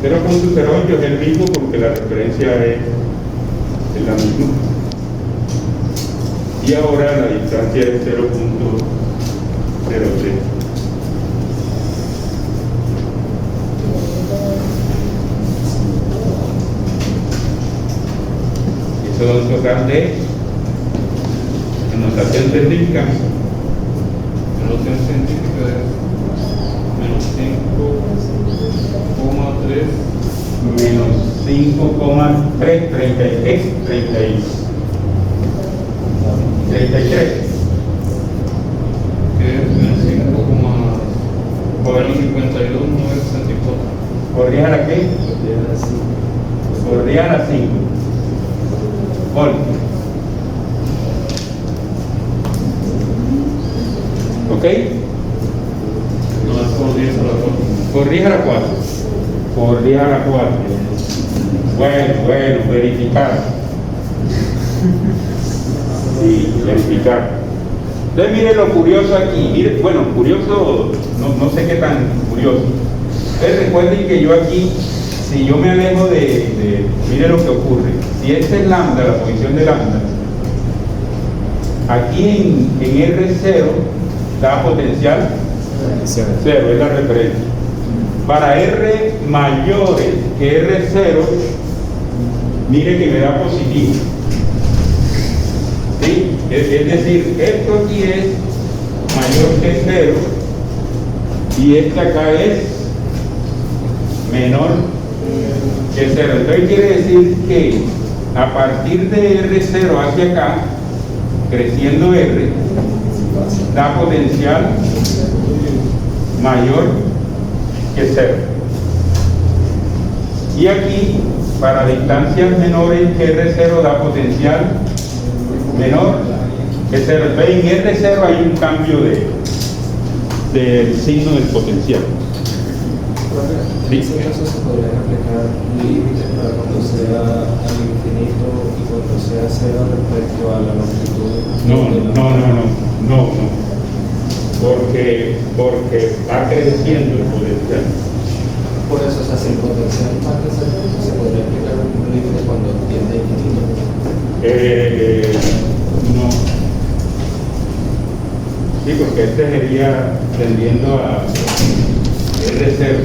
0,08 es el mismo porque la referencia es la misma. Y ahora la distancia es 0,03. Eso es un total de notación científica. Notación científica es menos 5,3 menos 5,3, 33. Que es menos 5,52,964. ¿Podría a la qué? Podría a la 5. Volt. ¿Ok? No es por 10 a la 4. Por 10 a la 4. Por 10 a la 4. Bueno, verificar. Sí, verificar. Entonces mire lo curioso aquí. Mire, bueno, curioso, no sé qué tan curioso. Entonces recuerden que yo aquí, si yo me alejo mire lo que ocurre. Si esta es lambda, la posición de lambda, aquí en R0 da potencial 0, es la referencia. Para R mayores que R0, mire que me da positivo. ¿Sí? Es decir, esto aquí es mayor que 0 y este acá es menor que 0. Entonces quiere decir que a partir de R0 hacia acá, creciendo R, da potencial mayor que 0. Y aquí, para distancias menores que R0, da potencial menor que 0. Entonces en R0 hay un cambio del signo del potencial. correa. En Sí. ese caso se podrían aplicar límites para cuando sea al infinito y cuando sea cero respecto a la longitud. No. Porque va creciendo el potencial. Por eso, o sea, si el potencial va a crecer, se podría aplicar un límite cuando tiende a infinito. No. Sí, porque este sería tendiendo a R0,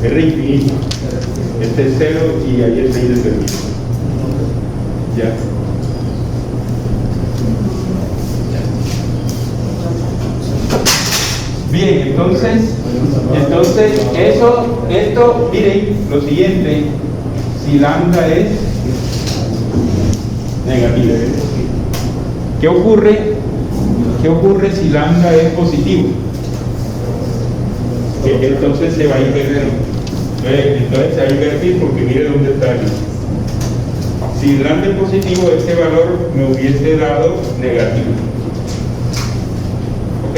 R infinito. Este es 0 y ahí está indeterminado. Ya. Bien, entonces esto, miren, lo siguiente, si lambda es negativo, ¿qué ocurre si lambda es positivo? Que entonces se va a invertir. Entonces se va a invertir porque mire dónde está aquí. Si lambda es positivo, este valor me hubiese dado negativo. ¿Ok?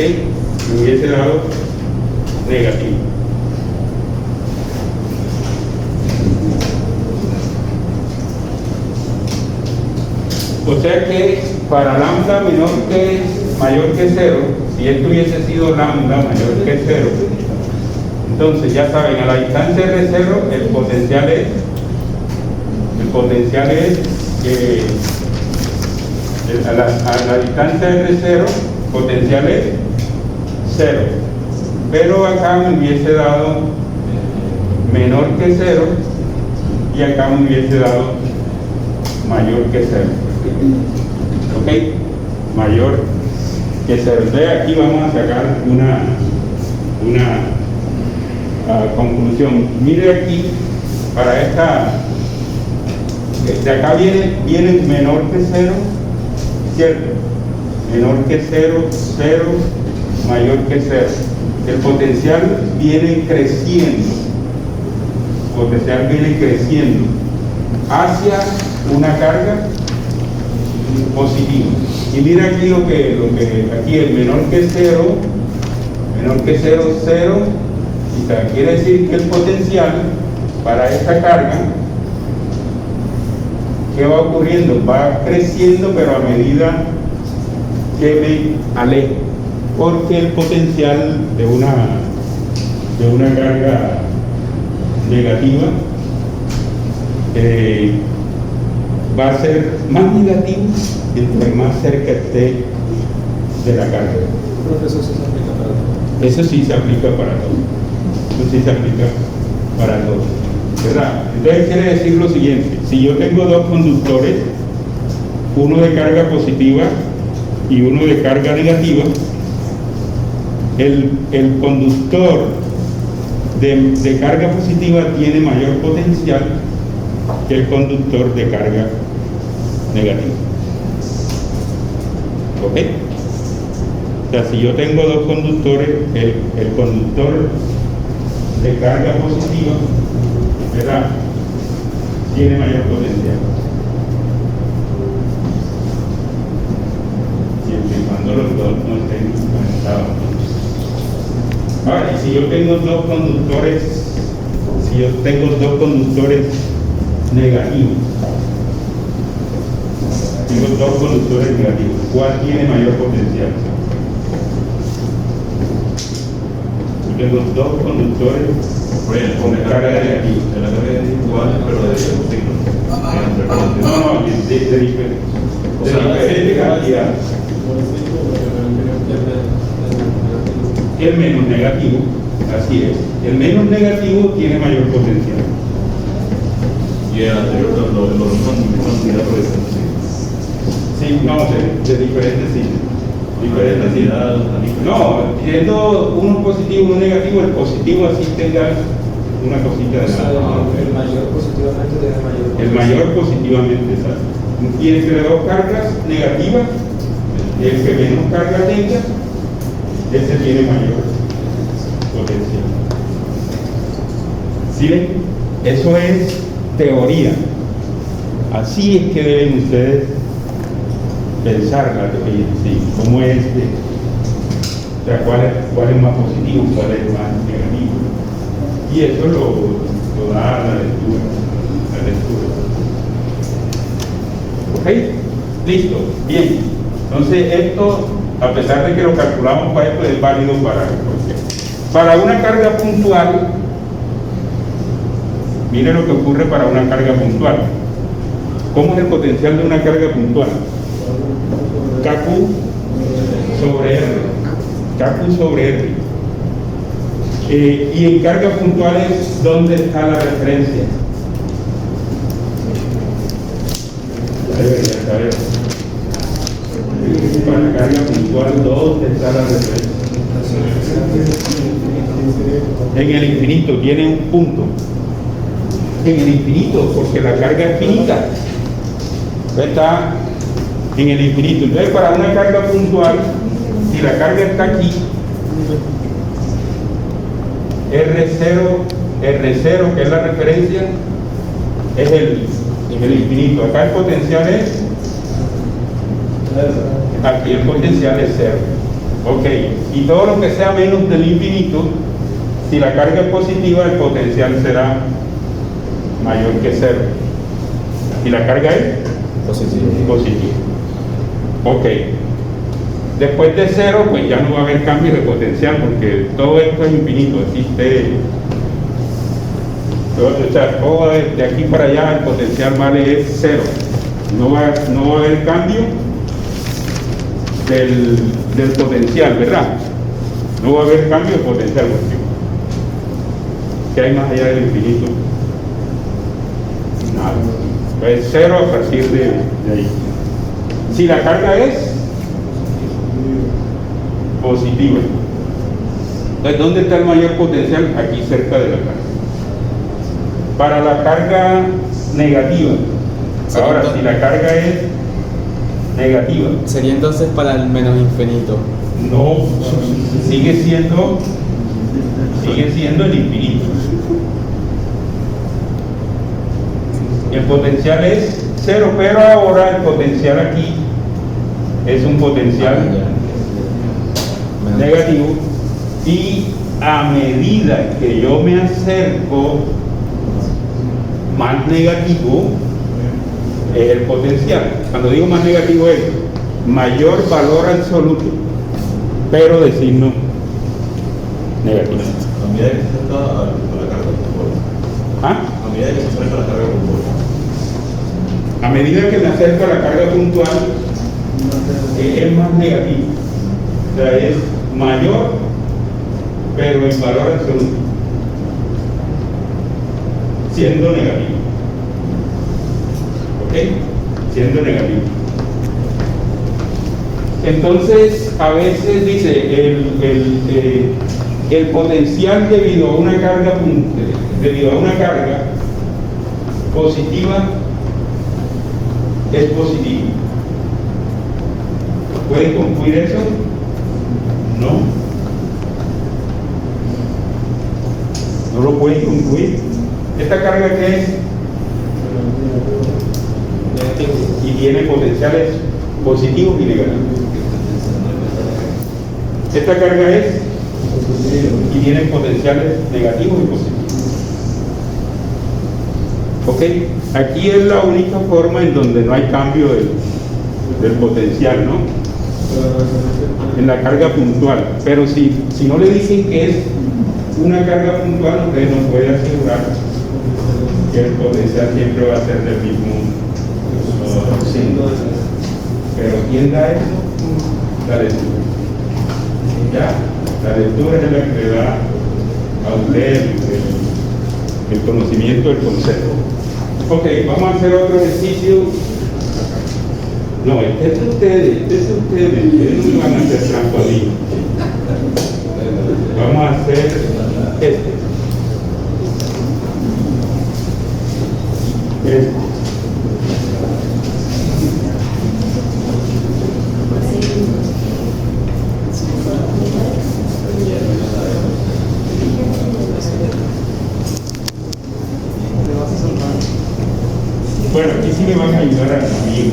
Me hubiese dado negativo. O sea que para lambda mayor que 0, si esto hubiese sido lambda mayor que 0, entonces ya saben, a la distancia R0 el potencial es a la distancia R0 potencial es 0, pero acá me hubiese dado menor que 0 y acá me hubiese dado mayor que 0. ¿Ok? Mayor que 0. Entonces aquí vamos a sacar una conclusión. Mire aquí, para esta, de acá viene menor que 0, ¿cierto? Menor que 0, 0, mayor que 0. El potencial viene creciendo. El potencial viene creciendo hacia una carga positiva. Y mira aquí lo que aquí el menor que 0, 0, y quiere decir que el potencial para esta carga, ¿qué va ocurriendo? Va creciendo, pero a medida que me alejo, porque el potencial de una carga negativa va a ser más negativo entre más cerca esté de la carga. Profesor, ¿eso se aplica para todo? Eso sí se aplica para todo. Eso sí se aplica para todo. ¿Verdad? Entonces quiere decir lo siguiente: si yo tengo dos conductores, uno de carga positiva y uno de carga negativa, el conductor de carga positiva tiene mayor potencial que el conductor de carga negativa. ¿Ok? O sea, si yo tengo dos conductores, el conductor de carga positiva, ¿verdad?, tiene mayor potencial. Siempre y cuando los dos no estén conectados. Ahora, y si yo tengo dos conductores negativos, ¿cuál tiene mayor potencial? Yo tengo dos conductores con carga negativa. La carga es igual, pero de signo. No, de diferente cantidad. El menos negativo, así es. El menos negativo tiene mayor potencial. Y el anterior, los mismos cantidad por ejemplo. Sí, no, de diferentes signos. Diferentes signos. No, siendo uno positivo y uno negativo, el positivo así tenga una cosita de nada. El mayor positivamente tiene mayor. El mayor positivamente, exacto. Y entre dos cargas negativas, el que menos carga tenga, ese tiene mayor potencial. ¿Sí ven? Eso es teoría. Así es que deben ustedes pensar la teoría, ¿sí? ¿Cómo es o sea, cuál es más positivo, cuál es más negativo? Y eso lo da la lectura. ¿Ok? Listo. Bien. Entonces esto, a pesar de que lo calculamos para esto, es válido para una carga puntual. Mire lo que ocurre para una carga puntual. ¿Cómo es el potencial de una carga puntual? KQ sobre R. KQ sobre R. Y en cargas puntuales, ¿dónde está la referencia? Ya debería saber. Para la carga puntual, ¿dónde está la referencia? En el infinito, tiene un punto. En el infinito, porque la carga es finita. Está en el infinito. Entonces, para una carga puntual, si la carga está aquí, R0, que es la referencia, es el infinito. Acá el potencial es, aquí el potencial es 0. Ok, y todo lo que sea menos del infinito, si la carga es positiva, el potencial será mayor que 0. Y la carga es positiva. Ok. Después de 0, pues ya no va a haber cambio de potencial, porque todo esto es infinito. Existe, o sea, todo de aquí para allá el potencial vale es 0. No va a haber cambio del potencial, ¿verdad? No va a haber cambio de potencial, porque ¿qué hay más allá del infinito? Nada. Pues 0 a partir de ahí. Si la carga es positiva, entonces ¿dónde está el mayor potencial? Aquí cerca de la carga. Para la carga negativa, ahora si la carga es negativa, Sería entonces para el menos infinito. no, sigue siendo el infinito. El potencial es 0, pero ahora el potencial aquí es un potencial negativo, y a medida que yo me acerco más negativo es el potencial. Cuando digo más negativo es mayor valor absoluto, pero de signo negativo. A medida que se acerca a la carga puntual. ¿Ah? A medida que se acerca a la carga puntual. A medida que me acerco a la carga puntual, es más negativo. O sea, es mayor, pero en valor absoluto, siendo negativo. ¿Ok? Siendo negativo. Entonces, a veces dice el potencial debido a una carga positiva es positivo. ¿Pueden concluir eso? No. No lo pueden concluir. ¿Esta carga qué es? Y tiene potenciales positivos y negativos. Esta carga es y tiene potenciales negativos y positivos. Ok, aquí es la única forma en donde no hay cambio del potencial, ¿no? En la carga puntual. Pero si no le dicen que es una carga puntual, usted no puede asegurar que el potencial siempre va a ser del mismo signo. Pero ¿quién da eso? La lectura. ¿Ya? La lectura es la que le da a usted el conocimiento del concepto. Ok, vamos a hacer otro ejercicio. No, este es de ustedes, ustedes no van a hacer trampa a mí. Vamos a hacer este. Bueno, aquí sí me van a ayudar a mí.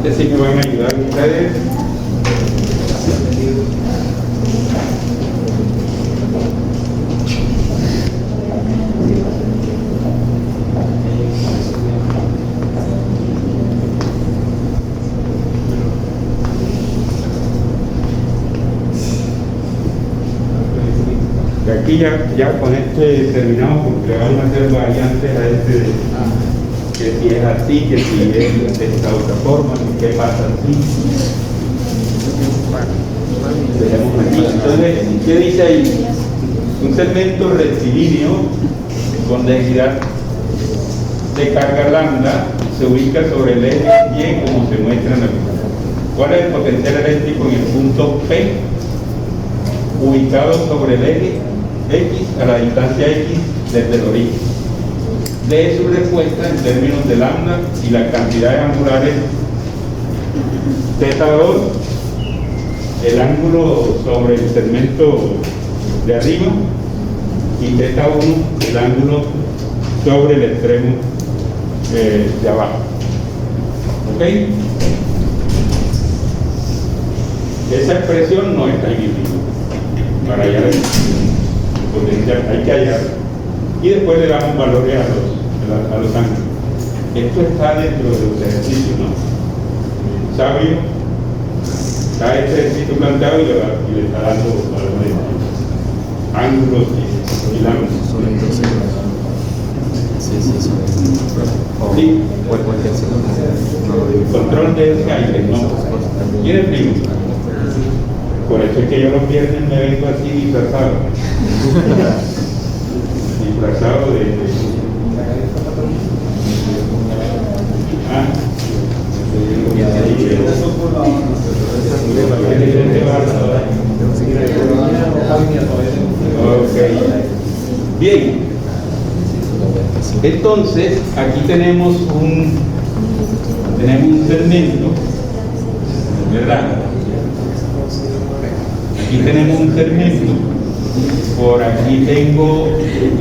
Es decir, Y aquí ya con este terminamos porque vamos a hacer variantes a este, que si es así, que si es de esta otra forma, que qué pasa así. Tenemos aquí. Entonces, ¿qué dice ahí? Un segmento rectilíneo con densidad de carga lambda se ubica sobre el eje Y como se muestra en la figura. ¿Cuál es el potencial eléctrico en el punto P ubicado sobre el eje X a la distancia X desde el origen? De su respuesta en términos de lambda y las cantidades angulares θ2, el ángulo sobre el segmento de arriba, y θ1, el ángulo sobre el extremo de abajo. ¿Ok? Esa expresión no está en el libro. Para hallar el potencial hay que hallar. Y después le damos valores a los ángulos. Esto está dentro de los ejercicios, ¿no? Sabio está este ejercicio planteado y le está dando valores, ángulos y ángulos. Sí. Control de Skype, ¿no? ¿Quién es primo? Por eso es que yo los viernes me vengo así disfrazado. Disfrazado de... Ok. Bien. Entonces, aquí tenemos un segmento, ¿verdad? Aquí tenemos un segmento, por aquí tengo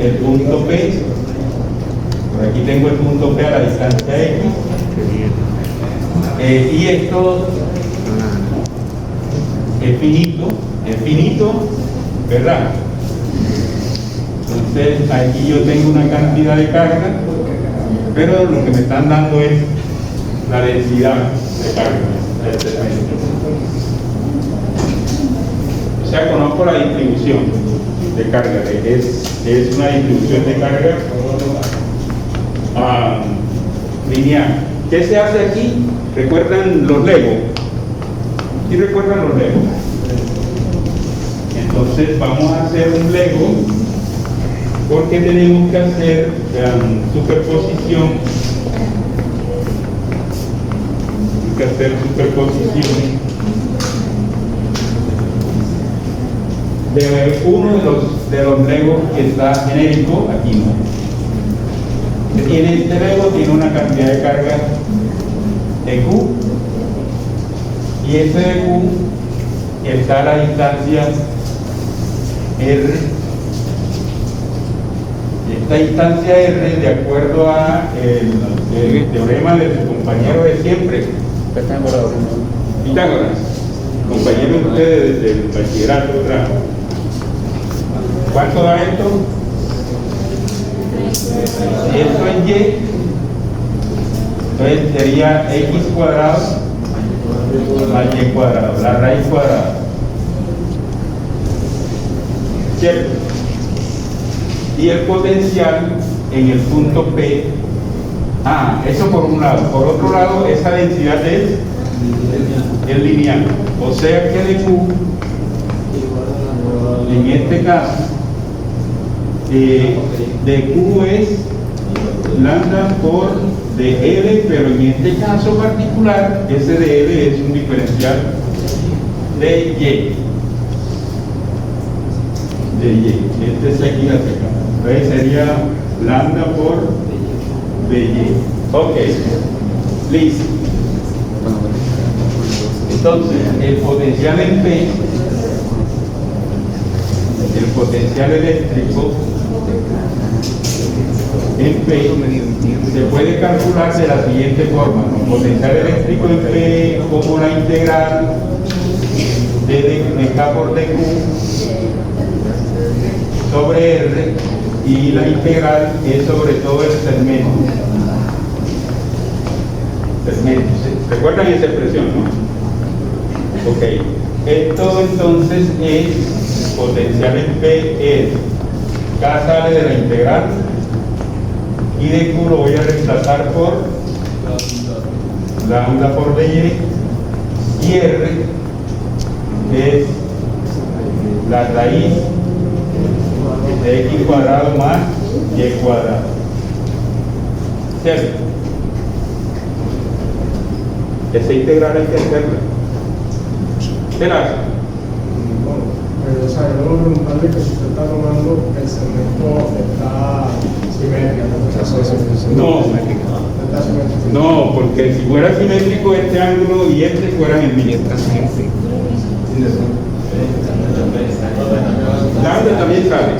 el punto P, por aquí tengo el punto P a la distancia X, y esto es finito, ¿verdad? Entonces aquí yo tengo una cantidad de carga, pero lo que me están dando es la densidad de carga del segmento. O sea, conozco la distribución de carga, es una distribución de carga lineal. ¿Qué se hace aquí? ¿Recuerdan los Legos? ¿Sí recuerdan los Legos? Entonces vamos a hacer un Lego porque tenemos que hacer superposición. Hay que hacer superposición de uno de los Legos que está genérico, aquí no. Que tiene este Lego, tiene una cantidad de carga de Q, y ese de Q está a la distancia R. Esta distancia R, de acuerdo a el teorema de su compañero de siempre, Pitágoras, compañero de ustedes del bachillerato, ¿verdad? ¿Cuánto da esto? Esto en Y, entonces sería X cuadrado más Y cuadrado, la raíz cuadrada, ¿cierto? Y el potencial en el punto P, eso por un lado. Por otro lado, esa densidad es lineal, o sea que de Q, en este caso, de Q es lambda por dL, pero en este caso particular, ese dL es un diferencial de Y. Este es aquí hacia acá. Entonces sería lambda por dy. Ok, listo. Entonces, el potencial en P, el potencial eléctrico en P se puede calcular de la siguiente forma, ¿no? Potencial eléctrico en P como la integral de K por dQ sobre R, y la integral es sobre todo el segmento. ¿Se recuerdan esa expresión, no? Ok. Esto entonces es potencial en P es K sale de la integral y de Q lo voy a reemplazar por lambda por dy y R es la raíz de x cuadrado más y cuadrado. ¿Cierto? Esa integral hay que hacerla. ¿Qué la hace? Bueno, o sea, yo debo preguntarle que si usted está tomando el segmento está simétrico, No, está simétrico. no, porque si fuera simétrico este ángulo y este fueran el mismo. Lambda también sale.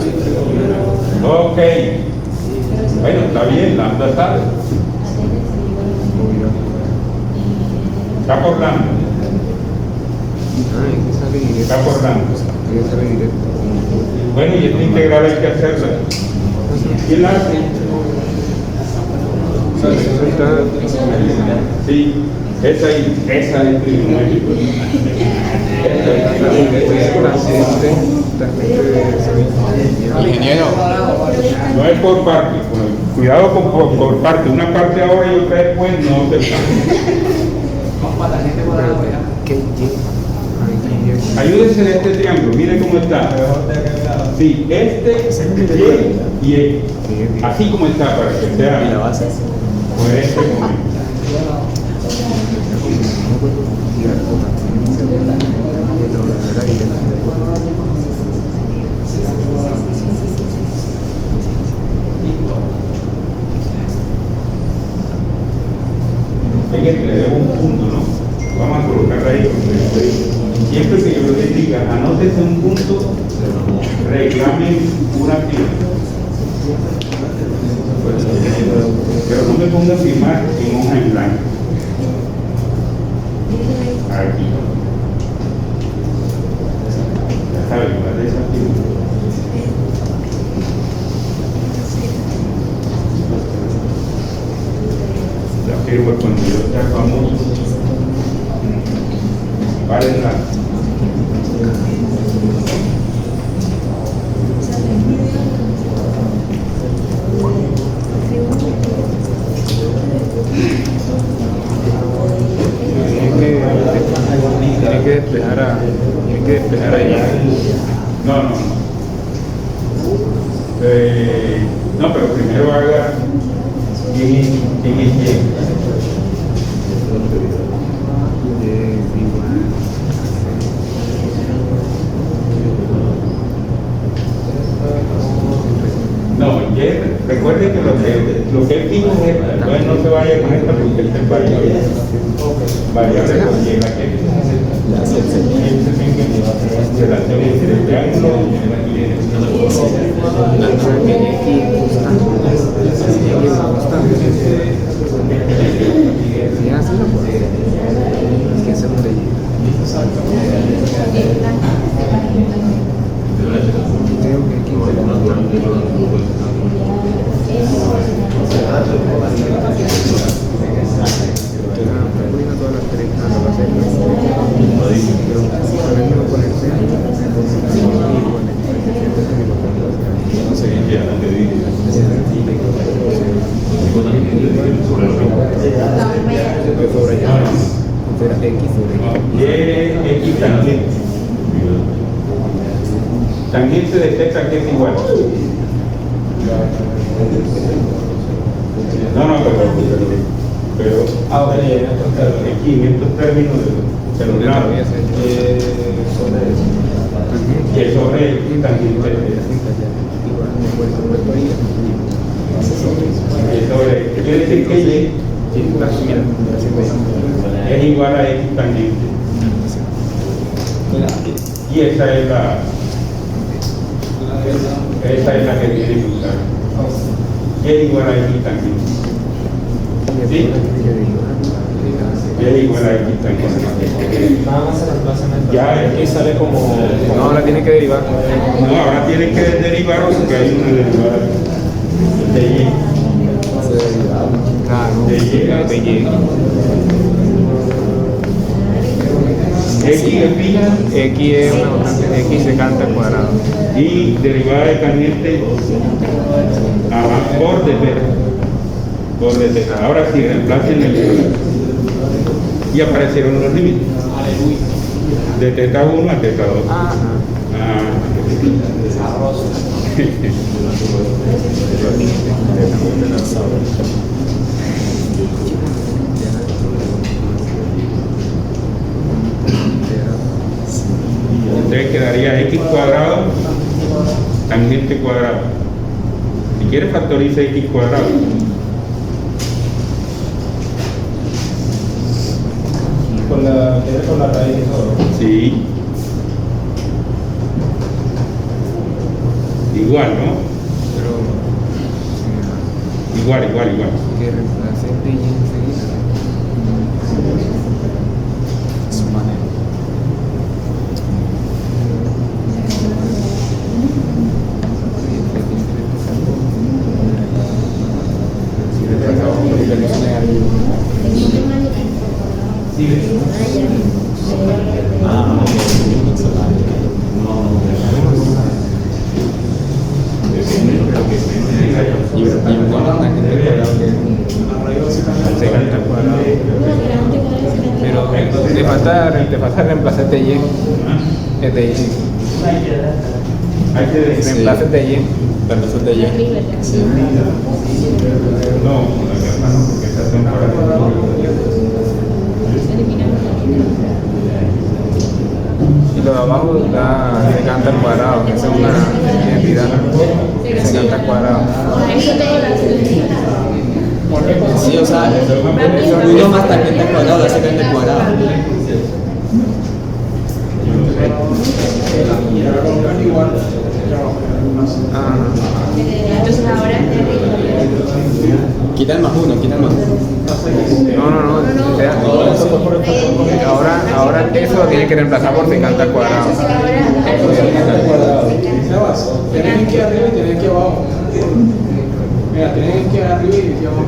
Ok. Bueno, está bien, lambda sale. Está por lambda. Está por lambda. Bueno, y esta integral hay que hacerla. ¿Quién la hace? Sí, esa es trigonométrico. Ingeniero, No es por parte, cuidado por parte, una parte ahora y otra después, no se ayúdense de este triángulo, mire cómo está. Sí, Y y X, así como está para que sea coherente con él. Fíjense, le debo un punto, ¿no? Vamos a colocar ahí, porque siempre que yo les diga, anótese un punto, reclamen una firma. Pero no me ponga a firmar en hoja en blanco. Aquí. Ya saben, ¿cuál es esa firma? La firma cuando yo sea famoso. Párenla. Tiene que despejar ahí. No. No, pero primero haga quién es quién. No, recuerden que lo que él dijo es esta, entonces no se vaya con esta porque esta es variable. Variable con y la que relaciones entre el triángulo X tangente. Tangente de Z que es igual. No, pero aquí en estos términos se lo grabo. Y el sobre X tangente quiere decir que Y es igual a X tangente. Y esa es la que tiene que usar. Y es igual a X tangente. ¿Sí? Y es igual a X tangente. Nada más se reemplaza en el Ya X sale como. no, ahora tiene que derivar. No, ahora tiene que derivar porque hay una derivada de Y. Claro, De Y. de Y. X es pi X es una constante, X secante al cuadrado. y derivada de tangente por de θ. Por de θ. Ahora sí, reemplacen el y aparecieron los límites. De θ1 a θ2. Ajá. Entonces quedaría x cuadrado tangente cuadrado. Si quieres factoriza x cuadrado. Con la raíz y todo. Sí. Igual, ¿no? Igual. Que reemplace de Y enseguida. Su manera. Secante al cuadrado. Pero te falta reemplazar de Y. Es de Y. Hay que Reemplace de Y. Reemplaza de Y. Sí. no, porque estas son para Y lo de abajo da secante al cuadrado, que esa es una identidad. Secante al cuadrado. Sí, o sea, 1 más tangente al cuadrado da secante al cuadrado. Ajá. Entonces ahora Quita el más 1, quita el más 1. No. Ahora eso lo tiene que reemplazar por secante al cuadrado. Tienes que ir arriba y tienes que ir abajo. Mira, tienes que ir arriba y aquí abajo.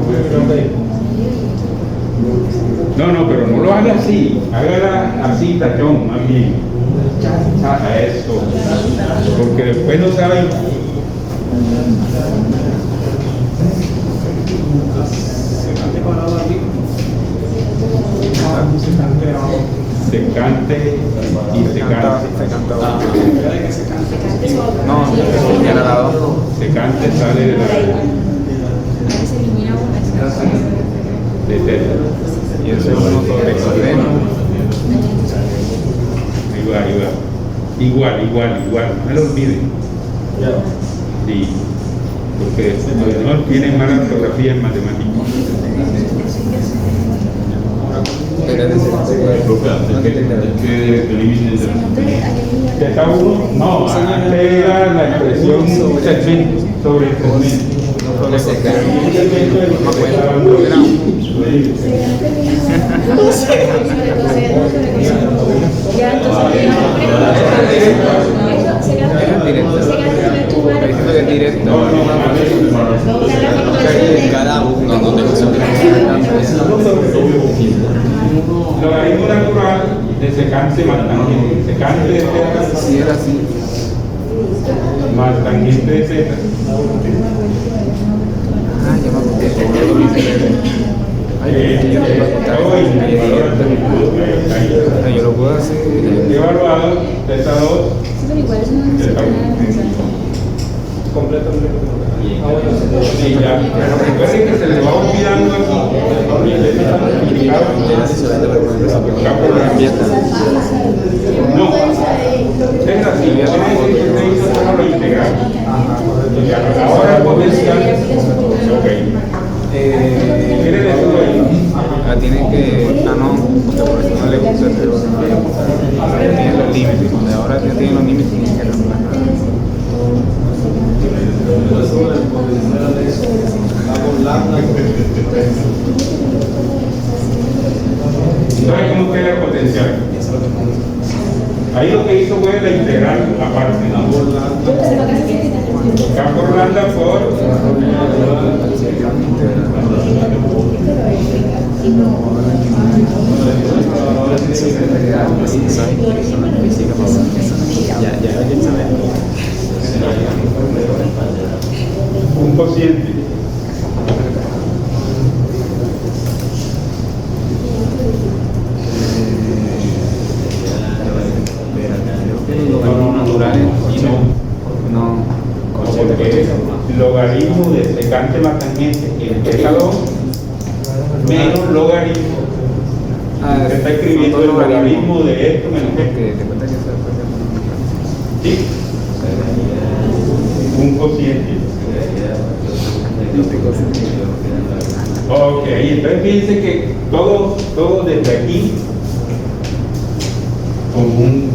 No, pero no lo haga así. Hágala así, tachón, más bien. A eso. Porque después no saben. Secante y secante. Secante abajo. No, ya la dado. Secante sale de la se elimina una. de θ. Y eso es 1 sobre coseno. Igual. No me lo olviden. Sí. Porque no tienen mala ortografía en matemáticas. Profe, antes que eliminen de θ1, no, antes era la expresión segmento sobre el segmento. Sobre coseno. Ya entonces Es directo. Cada uno no Logaritmo natural de secante más tangente. Secante de θ Si era así. más tangente de θ. Ah, ya me acordé. Yo lo puedo hacer. Evaluado θ2 pero igual eso no necesita nada. Completamente. Sí, ya. Pero recuerden que se les va olvidando aquí. Ustedes están multiplicados. No, es así. Ya tienen que ustedes solo lo integral. Ahora el potencial. Ok. ¿Quieren decirlo ahí? Tienen que. No, porque por eso no le gusta el otro. Tienen los límites. Donde ahora ya tienen los límites, tienen que reemplazar. Entonces, ¿cómo queda el potencial? Ahí lo que hizo fue la integral aparte. K por lambda por Un cociente. Logaritmos naturales, no. Porque es logaritmo de secante más tangente entre 2 menos logaritmo. Se está escribiendo el logaritmo de esto menos esto. ¿Te cuenta que se puede? ¿Sí? Un cociente. Ok, entonces fíjense que todo desde aquí como un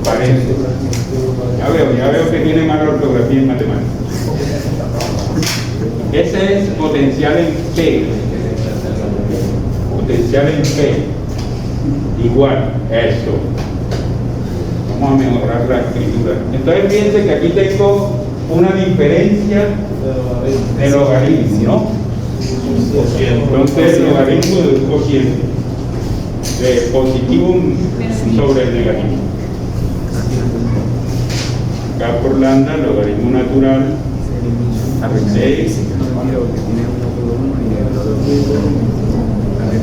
paréntesis. Ya veo que tiene mala ortografía en matemáticas. Ese es potencial en P. Potencial en P. Igual, eso. Vamos a mejorar la escritura. Entonces fíjense que aquí tengo una diferencia de logaritmo, ¿no? Entonces el logaritmo de un cociente de positivo sobre el negativo. K por lambda, logaritmo natural de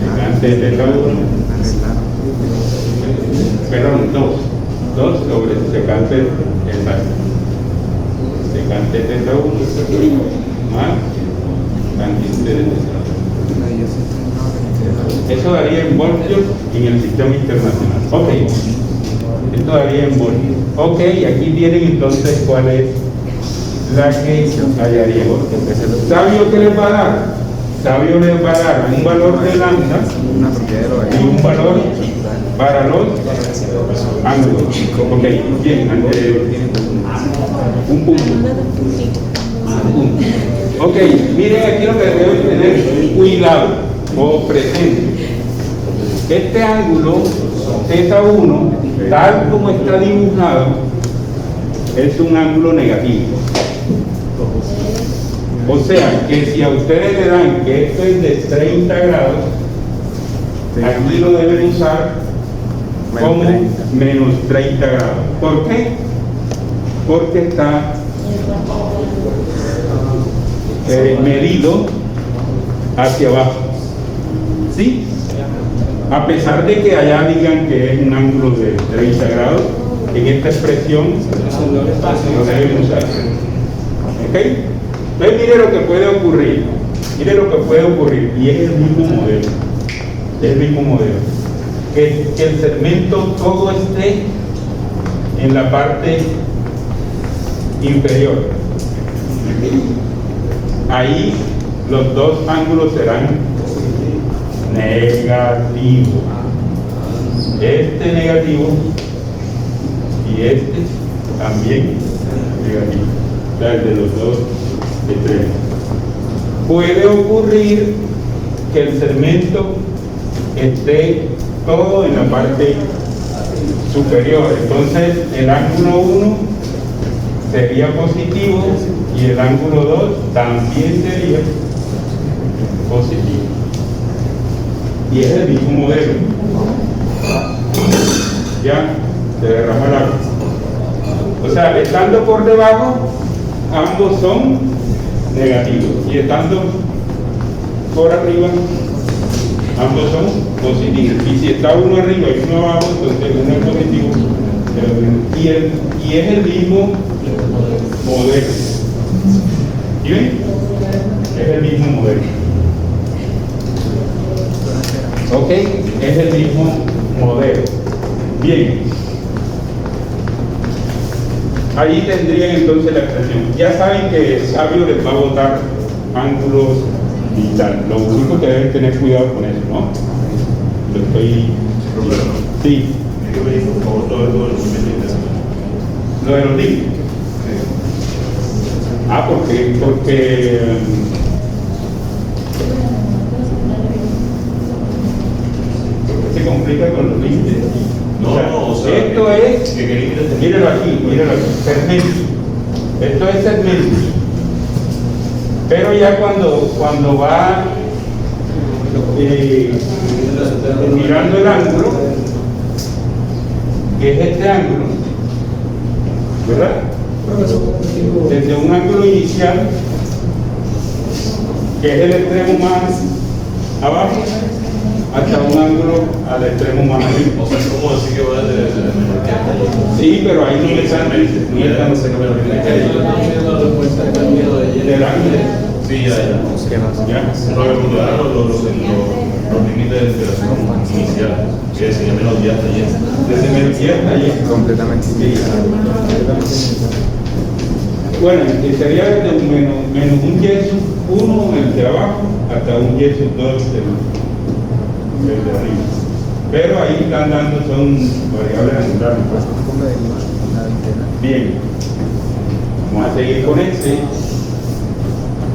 secante de teta 1, perdón, 2 sobre secante secante de teta 1 más tangente de teta 1. Eso daría en voltios en el sistema internacional. Ok, esto daría en voltios. Ok, aquí tienen entonces cuál es la que hallaríamos. ¿Sabio qué les va a dar? Sabio les va a dar un valor de lambda y un valor para los ángulos. Ok, bien, un punto. Ok, miren aquí lo que deben tener cuidado o presente. Este ángulo θ1, tal como está dibujado, es un ángulo negativo. O sea, que si a ustedes le dan que esto es de 30 grados, aquí lo deben usar como menos 30 grados. ¿Por qué? Porque está medido hacia abajo. ¿Sí? A pesar de que allá digan que es un ángulo de 30 grados, en esta expresión lo deben usar. ¿Ok? Entonces mire lo que puede ocurrir. Mire lo que puede ocurrir. Y es el mismo modelo. Es el mismo modelo. Que el segmento todo esté en la parte inferior. Ahí los dos ángulos serán negativos. Este negativo y este también negativo. O sea, el de los dos extremos. Puede ocurrir que el segmento esté todo en la parte superior. Entonces el ángulo 1 sería positivo y el ángulo 2 también sería positivo. Y es el mismo modelo. Ya se derrama el agua. O sea, estando por debajo, ambos son negativos. Y estando por arriba, ambos son positivos. Y si está uno arriba y uno abajo, entonces uno es positivo. Y es el mismo modelo. ¿Sí ven? Es el mismo modelo. Ok, es el mismo modelo. Bien. Ahí tendrían entonces la expresión. Ya saben que Sabio les va a botar ángulos y tal. Lo único que deben tener cuidado con eso, ¿no? Lo estoy... Sí. Lo de los límites. Ah, porque se complica con los límites. No, o sea, esto es, míralo aquí, segmento. Esto es segmento. Pero ya cuando va mirando el ángulo, que es este ángulo, ¿verdad? Desde un ángulo inicial, que es el extremo más abajo, hasta un ángulo al extremo más arriba. O sea, ¿cómo decir que va desde menor que hasta allí? Sí, pero ahí no le están, No se cambia lo que le queda. del ángulo. Sí, ya. ¿Ya? No, pero cuando eran los límites de alteración inicial, que decía menos 10 hasta allí. Desde menos 10 hasta allí. Completamente. Sí. Bueno, sería desde un menos un y sub 1 el de abajo hasta un y sub 2 el de arriba. Pero ahí están dando, son variables angulares. Bien, vamos a seguir con este.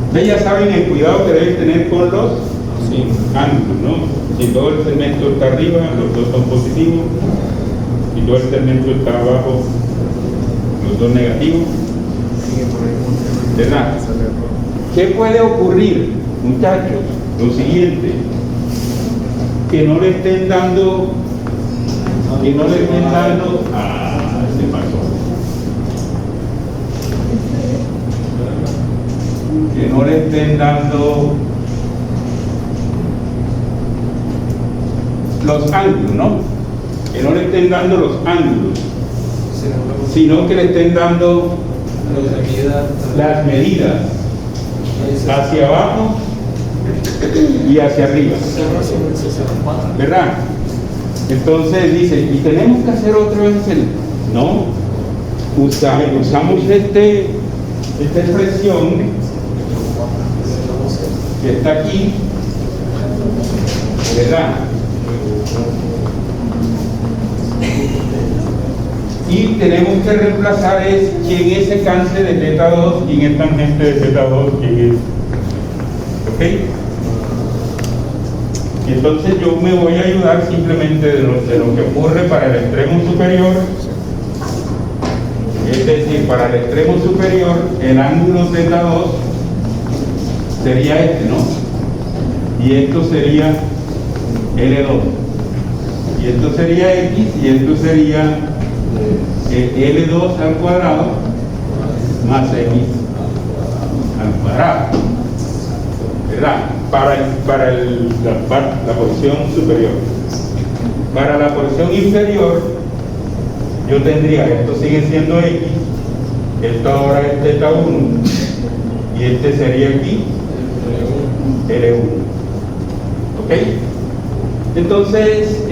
Ustedes ya saben el cuidado que deben tener con los ángulos, ¿no? Si todo el segmento está arriba, los dos son positivos. Si todo el segmento está abajo, los dos negativos. ¿Verdad? ¿Qué puede ocurrir, muchachos? Lo siguiente, que no le estén dando, se pasó. Que no le estén dando los ángulos, ¿no? Que no le estén dando los ángulos, sino que le estén dando las medidas hacia abajo y hacia arriba, ¿verdad? Entonces dice, ¿y tenemos que hacer otra vez el? No, usamos esta expresión que está aquí, ¿verdad? Y tenemos que reemplazar quién es secante de θ2, quién es tangente de θ2, quién es. ¿Ok? Y entonces yo me voy a ayudar simplemente de lo que ocurre para el extremo superior. Es decir, para el extremo superior, el ángulo θ2 sería este, ¿no? Y esto sería L2. Y esto sería X, y esto sería L2 al cuadrado más X al cuadrado, ¿verdad? Para la porción superior. Para la porción inferior, yo tendría, esto sigue siendo X, esto ahora es θ1, y este sería aquí L1. ¿Ok? Entonces,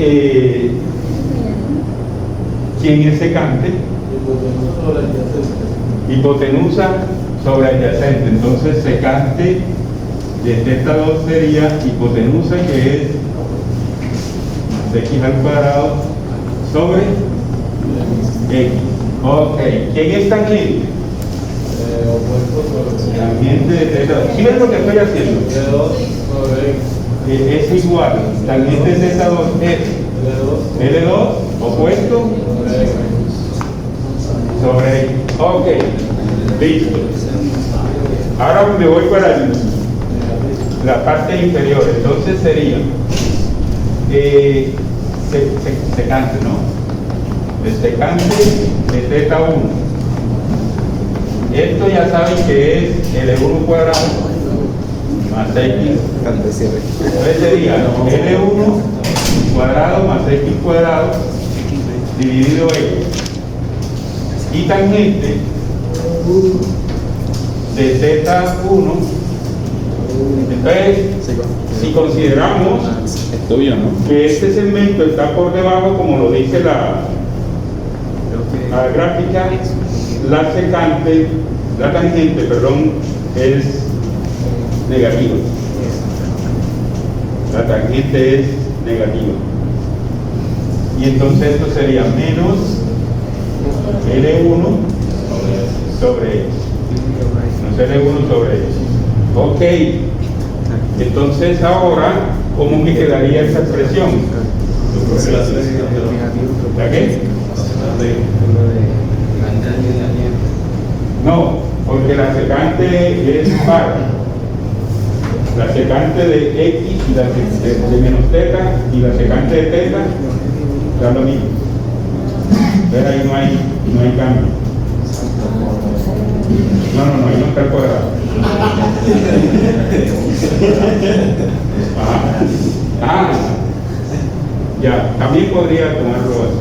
¿quién es secante? Hipotenusa sobre adyacente. Entonces, secante de θ2 sería hipotenusa, que es X al cuadrado sobre X. Ok. ¿Quién es tangente? Tangente de θ2. ¿Sí ven lo que estoy haciendo? Es igual. Tangente de θ2 es L2 opuesto sobre X. Ok. Listo. Ahora me voy para la parte inferior. Entonces sería secante, ¿no? El secante de θ1. Esto ya saben que es L1 cuadrado más X. Entonces sería L1 cuadrado más X cuadrado dividido X. Y tangente de θ1. Entonces, si consideramos que este segmento está por debajo, como lo dice la gráfica, la tangente, es negativa. La tangente es negativa. Y entonces esto sería menos L1 sobre X. Menos L1 sobre X. Ok. Entonces ahora, ¿cómo me quedaría esa expresión? ¿La qué? No, porque la secante es par. La secante de X y la de menos teta y la secante de teta da lo mismo. Pero ahí no hay cambio. No, ahí no está el cuadrado. Ya, también podría tomarlo así.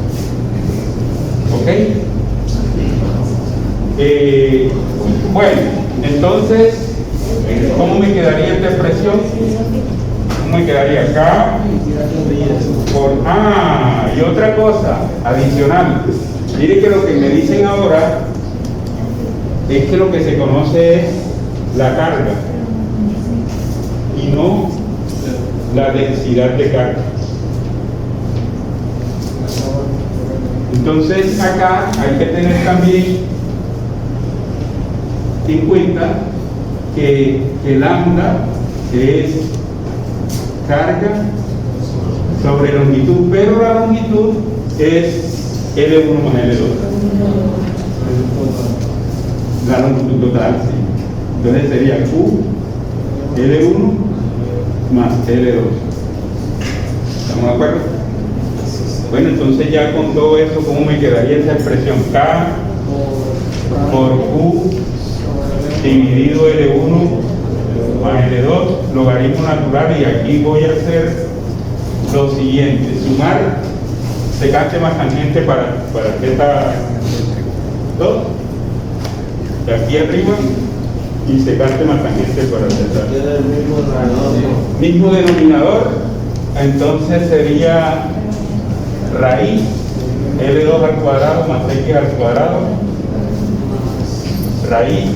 ¿Ok? Bueno, entonces, ¿cómo me quedaría esta expresión? ¿Cómo me quedaría acá? Y otra cosa adicional. Mire que lo que me dicen ahora es que lo que se conoce es la carga y no la densidad de carga. Entonces acá hay que tener también en cuenta que lambda es carga sobre longitud, pero la longitud es L1 más L2. La longitud total, sí. Entonces sería Q L1 más L2. ¿Estamos de acuerdo? Bueno, entonces ya con todo eso, ¿cómo me quedaría esa expresión? K por Q dividido L1 más L2, logaritmo natural, y aquí voy a hacer lo siguiente: sumar secante más tangente para θ 2 de aquí arriba y secante más tangente para θ. Tiene el mismo denominador. Mismo denominador, entonces sería raíz L2 al cuadrado más X al cuadrado, raíz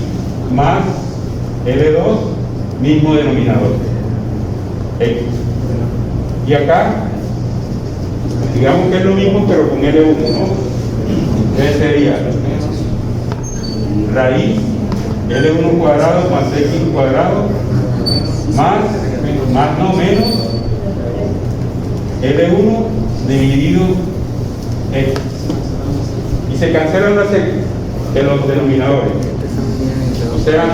más L2, mismo denominador, X. Y acá, digamos que es lo mismo pero con L1, ¿no? Entonces sería raíz L1 cuadrado más X cuadrado más no menos L1 dividido X. Y se cancelan las X de los denominadores. O sea,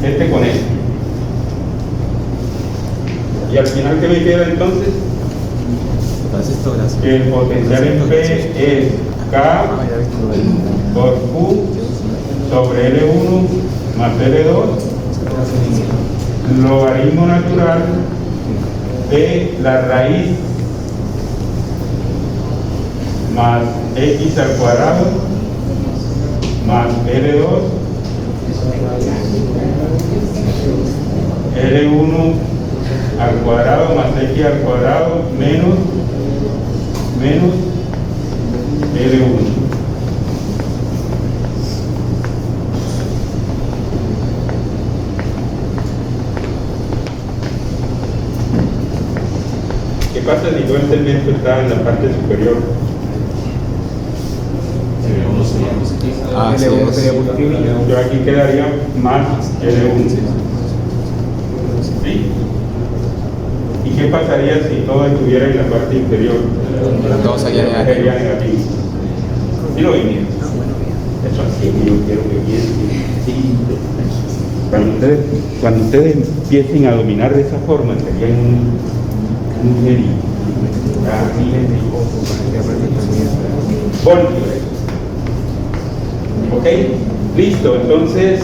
este con este. Y al final, ¿qué me queda entonces? El potencial en P es K por Q sobre L1 más L2, logaritmo natural de la raíz más X al cuadrado más L2 L1 al cuadrado más X al cuadrado menos L1. ¿Qué pasa si todo este elemento está en la parte superior? Así L1 es. sería positivo y L1. Yo aquí quedaría más L1. ¿Sí? ¿Y qué pasaría si todo estuviera en la parte inferior? Todo sería negativo. Sería negativo. ¿Sí lo ven? Eso así que yo quiero que piensen. Sí. Cuando ustedes empiecen a dominar de esa forma, serían un genio. Voltios. ¿Ok? Listo. Entonces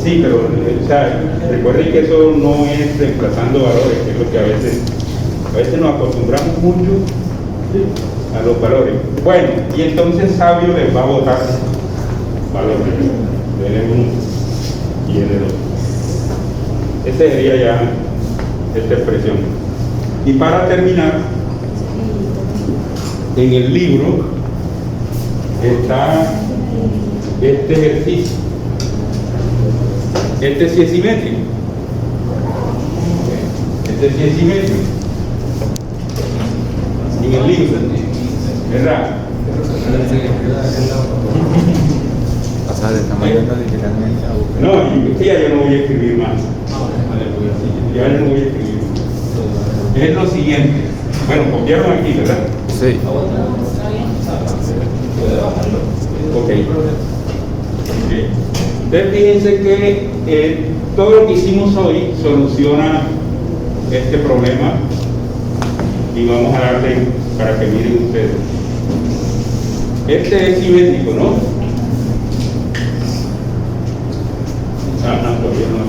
sí, pero o sea, recuerden que eso no es reemplazando valores, que es lo que a veces nos acostumbramos mucho a los valores. Bueno, y entonces Sabio les va a botar valores de L1 y L2. Esa sería ya esta expresión. Y para terminar, en el libro está este ejercicio. Este sí es simétrico. Este sí es simétrico. En el libro, ¿verdad? Pasar de tamaño radicalmente a buscar. No, es que ya yo no voy a escribir más. Ya yo no voy a escribir. Es lo siguiente. Bueno, copiaron aquí, ¿verdad? Sí. Ok. Ok. Entonces fíjense que todo lo que hicimos hoy soluciona este problema y vamos a darle para que miren ustedes. Este es simétrico, ¿no? No, todavía no.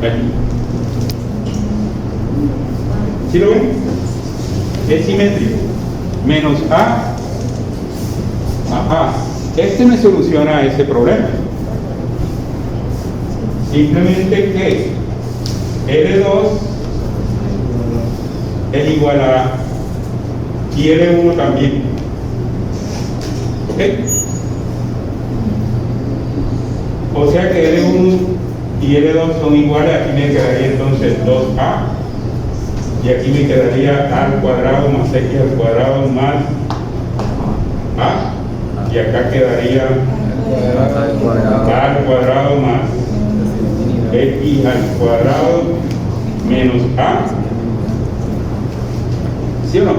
Aquí. ¿Sí lo ven? Es simétrico. Menos A A. Este me soluciona ese problema. Simplemente que L2 es igual a A y L1 también. ¿Ok? O sea que L1 y L2 son iguales. Aquí me quedaría entonces 2A y aquí me quedaría A al cuadrado más X al cuadrado más A, y acá quedaría A al cuadrado más X al cuadrado menos A. ¿Sí o no?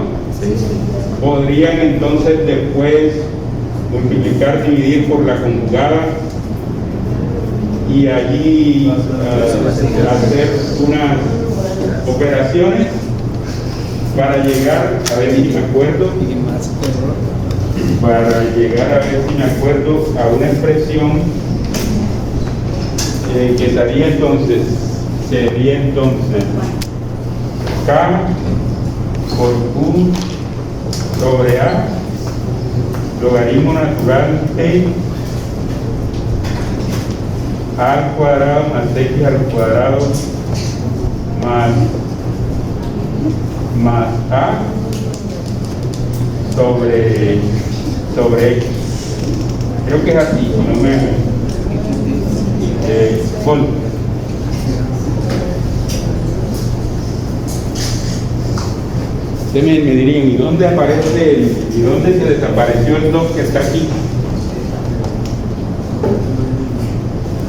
Podrían entonces después multiplicar, dividir por la conjugada y allí hacer unas operaciones para llegar, a ver si me acuerdo, a una expresión que sería entonces K por Q sobre A, logaritmo natural de A al cuadrado más X al cuadrado más A sobre X. Creo que es así, si no me bueno. Ustedes me dirían, ¿y dónde aparece y dónde se desapareció el 2 que está aquí?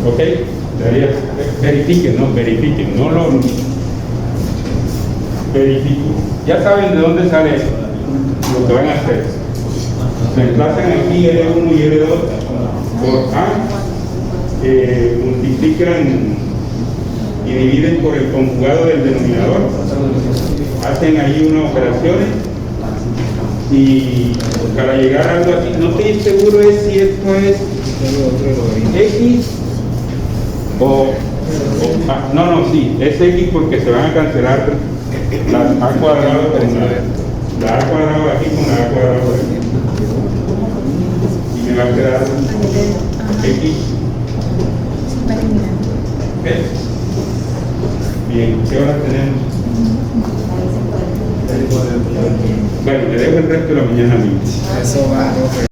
¿Ok? Verifiquen, no lo verifiquen. Ya saben de dónde sale lo que van a hacer. Reemplazan aquí L1 y L2 por A, multiplican y dividen por el conjugado del denominador, hacen ahí unas operaciones y para llegar a algo así, no estoy seguro de si esto es X sí, es X porque se van a cancelar las A cuadrado con la A cuadrado aquí con la A cuadrado por aquí y me va a quedar X. ¿Okay? Bien, ¿qué horas tenemos? Bueno, le dejo el resto de la mañana a mí. Eso va.